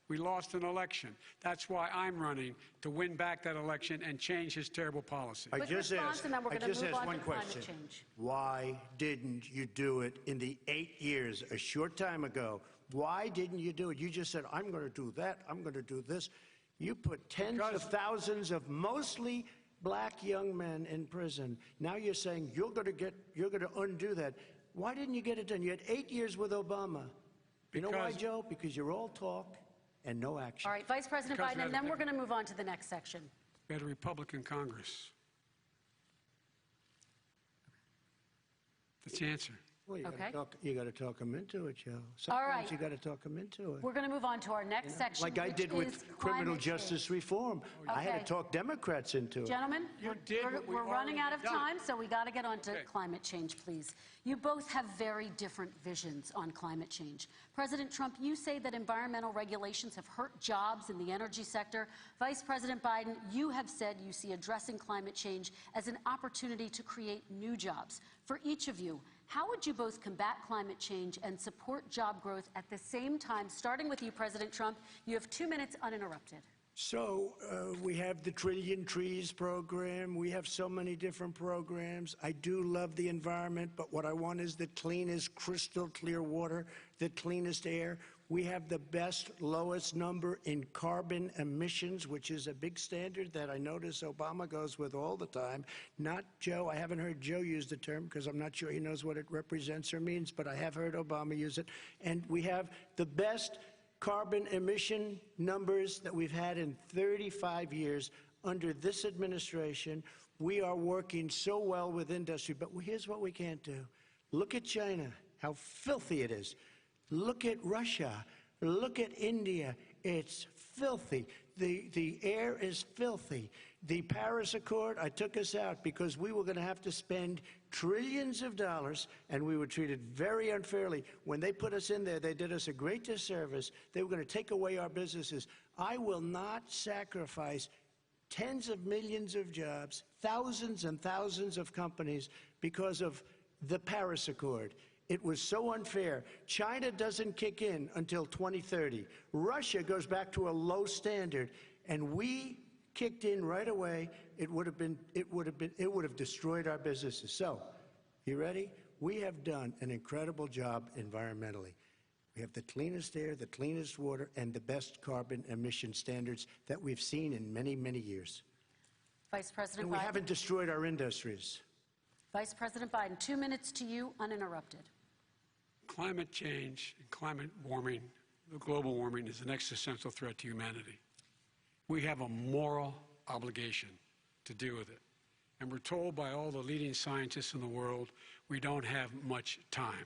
We lost an election. That's why I'm running, to win back that election and change his terrible policy. I just asked one question. Why didn't you do it in the 8 years, a short time ago? Why didn't you do it? You just said, I'm going to do that, I'm going to do this. You put tens of thousands of mostly black young men in prison. Now you're saying you're going to undo that. Why didn't you get it done? You had 8 years with Obama. You know why, Joe? Because you're all talk and no action. All right, Vice President Biden, and then we're going to move on to the next section. We had a Republican Congress. That's the answer. Well, you got to talk them into it, Joe. All right. You got to talk them into it. We're going to move on to our next section, like I did with criminal justice reform. I had to talk Democrats into it. Gentlemen, we're running out of time, so we got to get on to climate change, please. You both have very different visions on climate change. President Trump, you say that environmental regulations have hurt jobs in the energy sector. Vice President Biden, you have said you see addressing climate change as an opportunity to create new jobs. For each of you, how would you both combat climate change and support job growth at the same time? Starting with you, President Trump, you have 2 minutes uninterrupted. So we have the Trillion Trees program. We have so many different programs. I do love the environment, but what I want is the cleanest, crystal clear water, the cleanest air. We have the best, lowest number in carbon emissions, which is a big standard that I notice Obama goes with all the time. Not Joe. I haven't heard Joe use the term because I'm not sure he knows what it represents or means, but I have heard Obama use it. And we have the best carbon emission numbers that we've had in 35 years under this administration. We are working so well with industry, but here's what we can't do. Look at China, how filthy it is. Look at Russia. Look at India. It's filthy. The air is filthy. The Paris Accord, I took us out because we were going to have to spend trillions of dollars, and we were treated very unfairly. When they put us in there, they did us a great disservice. They were going to take away our businesses. I will not sacrifice tens of millions of jobs, thousands and thousands of companies because of the Paris Accord. It was so unfair. China doesn't kick in until 2030. Russia goes back to a low standard, and we kicked in right away. It would have destroyed our businesses. So, you ready? we have done an incredible job environmentally. We have the cleanest air, the cleanest water, and the best carbon emission standards that we've seen in many, many years. Vice President And we Biden. haven't destroyed our industries. Vice President Biden, 2 minutes to you, uninterrupted. Climate change, climate warming, global warming is an existential threat to humanity. We have a moral obligation to deal with it. And we're told by all the leading scientists in the world we don't have much time.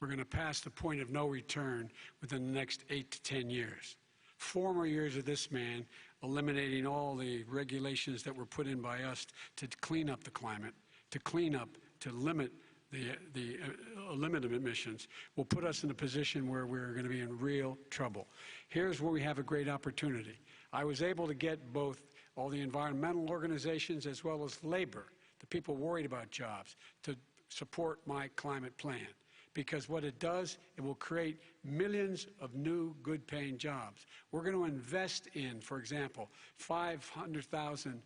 We're going to pass the point of no return within the next 8 to 10 years. 4 more years of this man eliminating all the regulations that were put in by us to clean up the climate, to limit the limit of emissions will put us in a position where we're going to be in real trouble. Here's where we have a great opportunity. I was able to get both all the environmental organizations as well as labor, the people worried about jobs, to support my climate plan. Because what it does, it will create millions of new good-paying jobs. We're going to invest in, for example, 50,000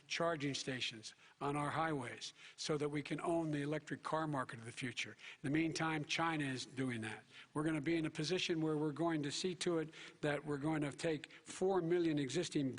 charging stations on our highways so that we can own the electric car market of the future. In the meantime, China is doing that. We're going to be in a position where we're going to see to it that we're going to take 4 million existing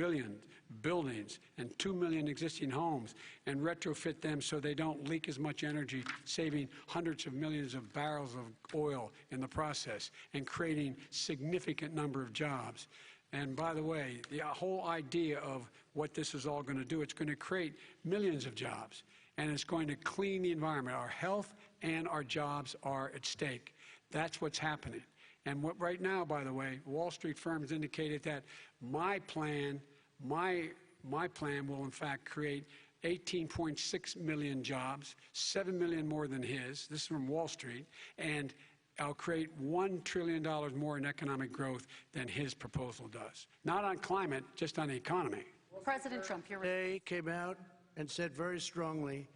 buildings and 2 million existing homes and retrofit them so they don't leak as much energy, saving hundreds of millions of barrels of oil in the process and creating significant number of jobs. And by the way, the whole idea of what this is all going to do, it's going to create millions of jobs, and it's going to clean the environment. Our health and our jobs are at stake. That's what's happening. And what right now, by the way, Wall Street firms indicated that my plan will in fact create 18.6 million jobs, 7 million more than his. This is from Wall Street. And I'll create $1 trillion more in economic growth than his proposal does. Not on climate, just on the economy. President Trump, you're Today came out and said very strongly,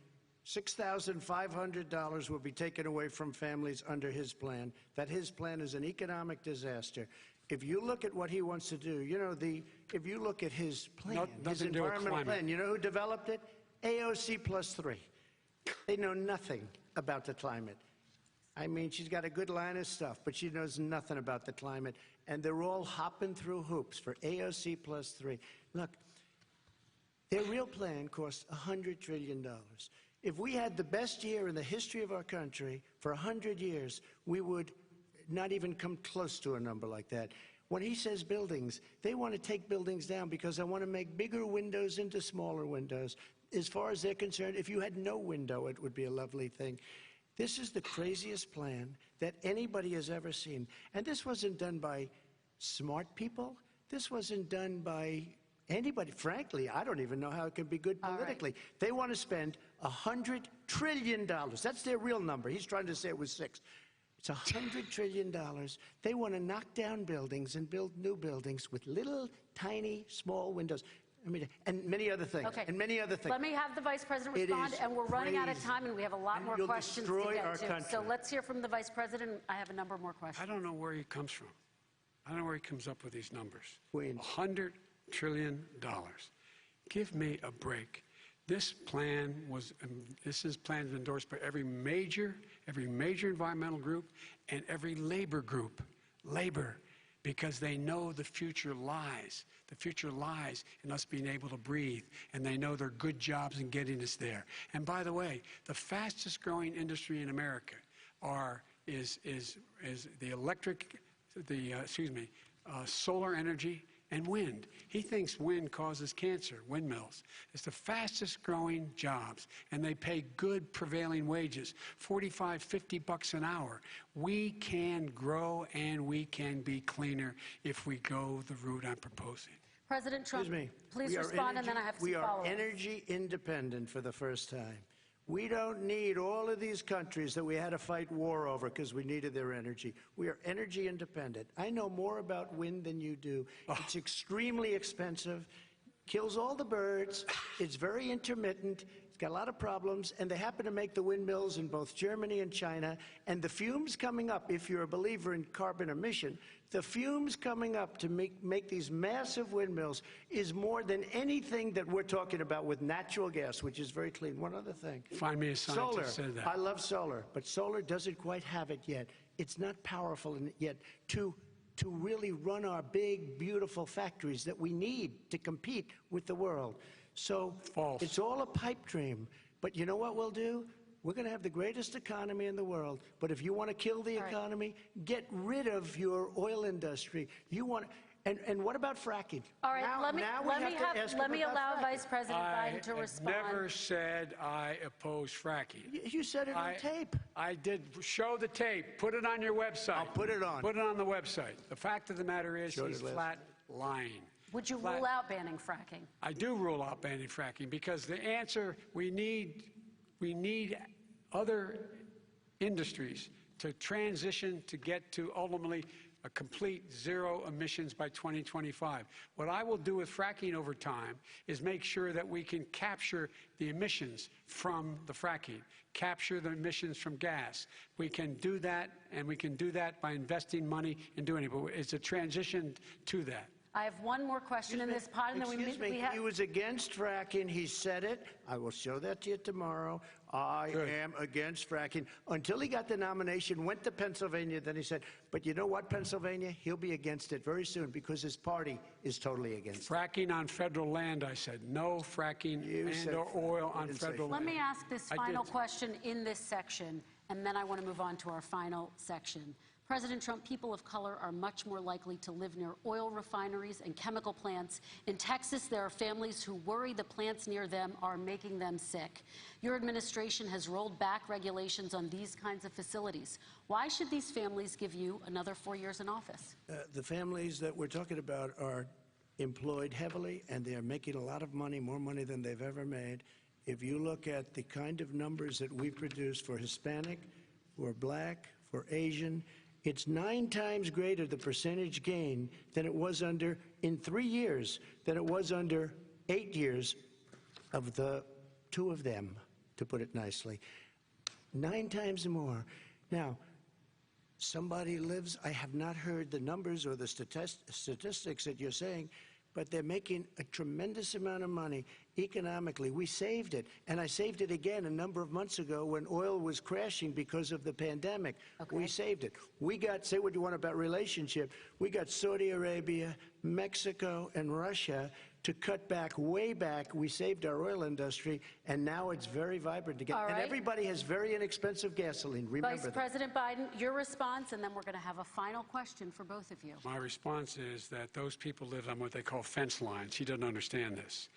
$6,500 will be taken away from families under his plan, that his plan is an economic disaster. If you look at what he wants to do, you know, if you look at his plan, his environmental plan, you know who developed it? AOC +3. They know nothing about the climate. I mean, she's got a good line of stuff, but she knows nothing about the climate. And they're all hopping through hoops for AOC +3. Look, their real plan costs $100 trillion. If we had the best year in the history of our country for 100 years, we would not even come close to a number like that. When he says buildings, they want to take buildings down because they want to make bigger windows into smaller windows. As far as they're concerned, if you had no window, it would be a lovely thing. This is the craziest plan that anybody has ever seen. And this wasn't done by smart people. This wasn't done by anybody. Frankly, I don't even know how it can be good politically. Right. They want to spend $100 trillion. That's their real number. He's trying to say it was 6. It's $100 trillion. They want to knock down buildings and build new buildings with little, tiny, small windows. I mean, and many other things. Okay. And many other things. Let me have the Vice President respond, and we're running out of time, and we have a lot more questions to get to. So let's hear from the Vice President. I have a number more questions. I don't know where he comes from. I don't know where he comes up with these numbers. Queens. $100 trillion. Give me a break. This plan was, plan is endorsed by every major environmental group and every labor group. Labor. Because they know the future lies. The future lies in us being able to breathe, and they know there are good jobs in getting us there. And by the way, the fastest growing industry in America is solar energy and wind. He thinks wind causes cancer, windmills. It's the fastest growing jobs, and they pay good prevailing wages, $45, $50 an hour. We can grow and we can be cleaner if we go the route I'm proposing. President Trump, please respond, and then I have some follow-ups. We are energy independent for the first time. We don't need all of these countries that we had to fight war over because we needed their energy. We are energy independent. I know more about wind than you do. It's extremely expensive, kills all the birds, it's very intermittent, It's got a lot of problems, and they happen to make the windmills in both Germany and China. And the fumes coming up, if you're a believer in carbon emission, the fumes coming up to make these massive windmills is more than anything that we're talking about with natural gas, which is very clean. One other thing. Find me a scientist that said that. I love solar, but solar doesn't quite have it yet. It's not powerful yet to really run our big, beautiful factories that we need to compete with the world. So False. It's all a pipe dream. But you know what we'll do? We're going to have the greatest economy in the world. But if you want to kill the economy, get rid of your oil industry. You want. And what about fracking? All right, let me allow fracking. Vice President Biden to respond. I never said I oppose fracking. You said it on tape. I did. Show the tape. Put it on your website. I'll put it on. Put it on the website. The fact of the matter is he's flat lying. Would you rule out banning fracking? I do rule out banning fracking because the answer, we need other industries to transition to get to ultimately a complete zero emissions by 2025. What I will do with fracking over time is make sure that we can capture the emissions from the fracking, capture the emissions from gas. We can do that, and we can do that by investing money in doing it. But it's a transition to that. I have one more question in this pod, and then we have... He was against fracking. He said it. I will show that to you tomorrow. I am against fracking. Until he got the nomination, went to Pennsylvania, then he said, but you know what, Pennsylvania? He'll be against it very soon because his party is totally against it. Fracking on federal land, I said. No fracking and/or oil on federal land. Let me ask this final question in this section, and then I want to move on to our final section. President Trump, people of color are much more likely to live near oil refineries and chemical plants. In Texas, there are families who worry the plants near them are making them sick. Your administration has rolled back regulations on these kinds of facilities. Why should these families give you another 4 years in office? The families that we're talking about are employed heavily, and they are making a lot of money, more money than they've ever made. If you look at the kind of numbers that we produce for Hispanic, for Black, for Asian, it's 9 times greater, the percentage gain, than it was under, in 3 years, than it was under 8 years of the 2 of them, to put it nicely. 9 times more. Now, somebody lives, I have not heard the numbers or the statistics that you're saying, but they're making a tremendous amount of money economically. We saved it, and I saved it again a number of months ago when oil was crashing because of the pandemic. We saved it. We got, say what you want about relationship, we got Saudi Arabia, Mexico, and Russia to cut back, way back. We saved our oil industry, and now it's very vibrant again. And everybody has very inexpensive gasoline. Remember Vice President Biden, your response, and then we're going to have a final question for both of you. My response is that those people live on what they call fence lines. He doesn't understand this.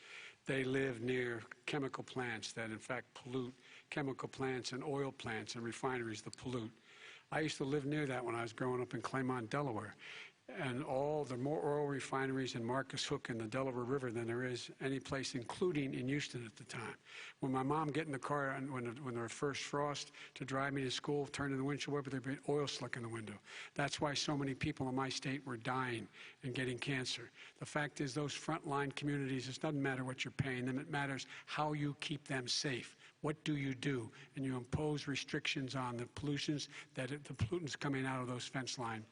They live near chemical plants that, in fact, pollute, chemical plants and oil plants and refineries that pollute. I used to live near that when I was growing up in Claymont, Delaware. And there are more oil refineries in Marcus Hook and the Delaware River than there is any place, including in Houston at the time. When my mom get in the car and when there was first frost to drive me to school, turn in the windshield wiper, there'd be oil slick in the window. That's why so many people in my state were dying and getting cancer. The fact is, those frontline communities, it doesn't matter what you're paying them, it matters how you keep them safe. What do? And you impose restrictions on the pollutions, the pollutants coming out of those fence line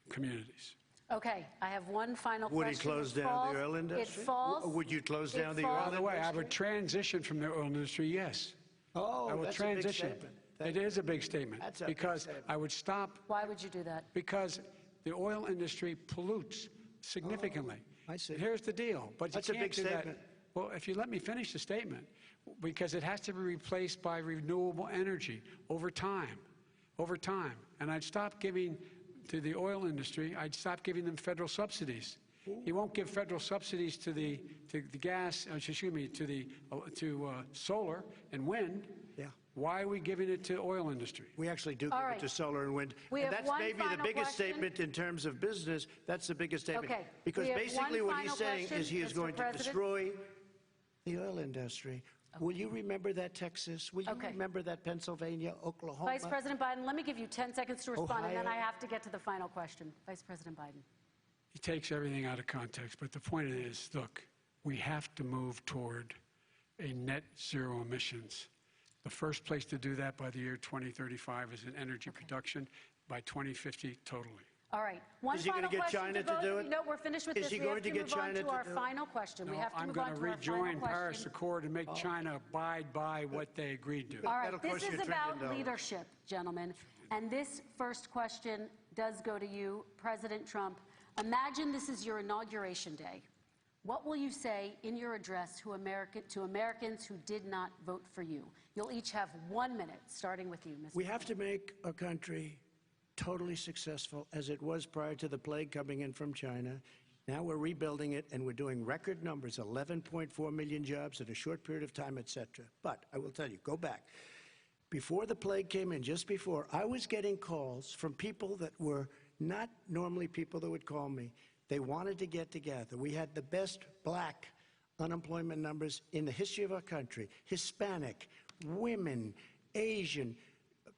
communities. Okay, I have one final question. Would he close down the oil industry? It falls. Would you close down the oil industry? By the way, I would transition from the oil industry, yes. Oh, I would transition. It is a big statement. That's a because big statement. I would stop. Why would you do that? Because the oil industry pollutes significantly. I see. Here's the deal. But that's you can't a big do statement. That. Well, if you let me finish the statement, because it has to be replaced by renewable energy over time. And I'd stop giving to the oil industry, I'd stop giving them federal subsidies. He won't give federal subsidies to the gas, excuse me, to solar and wind. Yeah. Why are we giving it to oil industry? We actually do give it to solar and wind. And that's maybe the biggest statement in terms of business. That's the biggest statement. Okay. Because basically what he's saying is he is going to destroy the oil industry. Will you remember that, Texas? Will you remember that, Pennsylvania, Oklahoma? Vice President Biden, let me give you 10 seconds to respond, and then I have to get to the final question. Vice President Biden. He takes everything out of context, but the point is, look, we have to move toward a net zero emissions. The first place to do that by the year 2035 is in energy production, by 2050 totally. All right. One Is he final going to get question China for both to do of it? you. No, we're finished with Is this. he We going have to to get move on China to to our do it? final question. No, We have to I'm move going on to to our final rejoin Paris question. Accord and make China abide by what they agreed to. All right, That'll this cost you is $1 about trillion. leadership, gentlemen. And this first question does go to you, President Trump. Imagine this is your inauguration day. What will you say in your address to Americans who did not vote for you? You'll each have 1 minute, starting with you, Mr. We have to make our country totally successful as it was prior to the plague coming in from China. Now we're rebuilding it, and we're doing record numbers, 11.4 million jobs in a short period of time, et cetera. But I will tell you, go back. Before the plague came in, just before, I was getting calls from people that were not normally people that would call me. They wanted to get together. We had the best black unemployment numbers in the history of our country. Hispanic, women, Asian,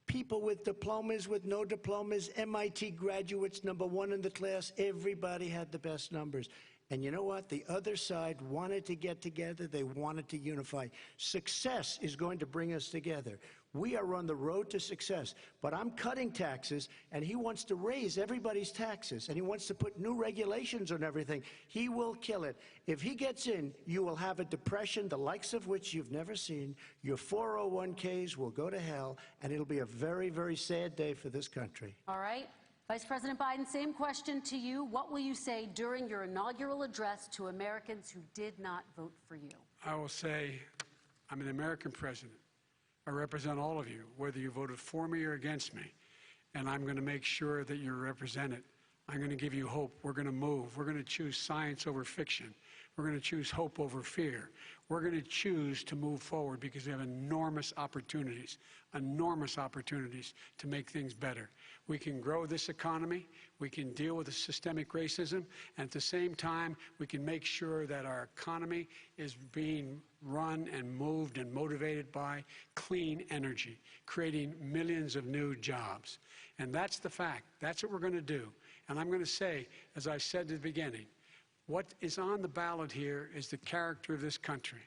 people with diplomas, with no diplomas, MIT graduates, #1 in the class. Everybody had the best numbers. And you know what? The other side wanted to get together. They wanted to unify. Success is going to bring us together. We are on the road to success. But I'm cutting taxes, and he wants to raise everybody's taxes, and he wants to put new regulations on everything. He will kill it. If he gets in, you will have a depression, the likes of which you've never seen. Your 401ks will go to hell, and it'll be a very, very sad day for this country. All right. Vice President Biden, same question to you. What will you say during your inaugural address to Americans who did not vote for you? I will say, I'm an American president. I represent all of you, whether you voted for me or against me. And I'm going to make sure that you're represented. I'm going to give you hope. We're going to move. We're going to choose science over fiction. We're going to choose hope over fear. We're going to choose to move forward because we have enormous opportunities to make things better. We can grow this economy. We can deal with the systemic racism. And at the same time, we can make sure that our economy is being run and moved and motivated by clean energy, creating millions of new jobs. And that's the fact. That's what we're going to do. And I'm going to say, as I said at the beginning, what is on the ballot here is the character of this country: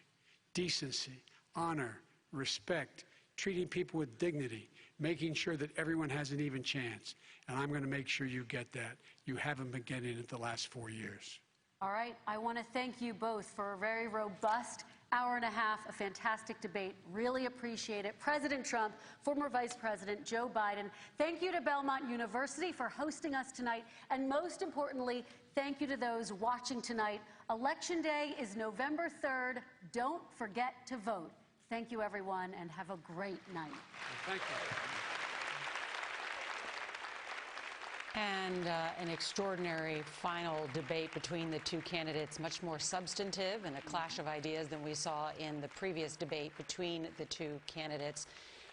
decency, honor, respect, treating people with dignity, making sure that everyone has an even chance. And I'm going to make sure you get that. You haven't been getting it the last 4 years. All right. I want to thank you both for a very robust hour and a half, a fantastic debate. Really appreciate it. President Trump, former Vice President Joe Biden, thank you to Belmont University for hosting us tonight. And most importantly, thank you to those watching tonight. Election Day is November 3rd. Don't forget to vote. Thank you, everyone, and have a great night. Thank you. And an extraordinary final debate between the two candidates, much more substantive and a clash of ideas than we saw in the previous debate between the two candidates.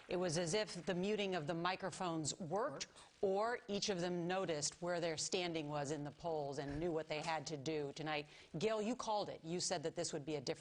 It was as if the muting of the microphones worked, or each of them noticed where their standing was in the polls and knew what they had to do tonight. Gail, you called it. You said that this would be a different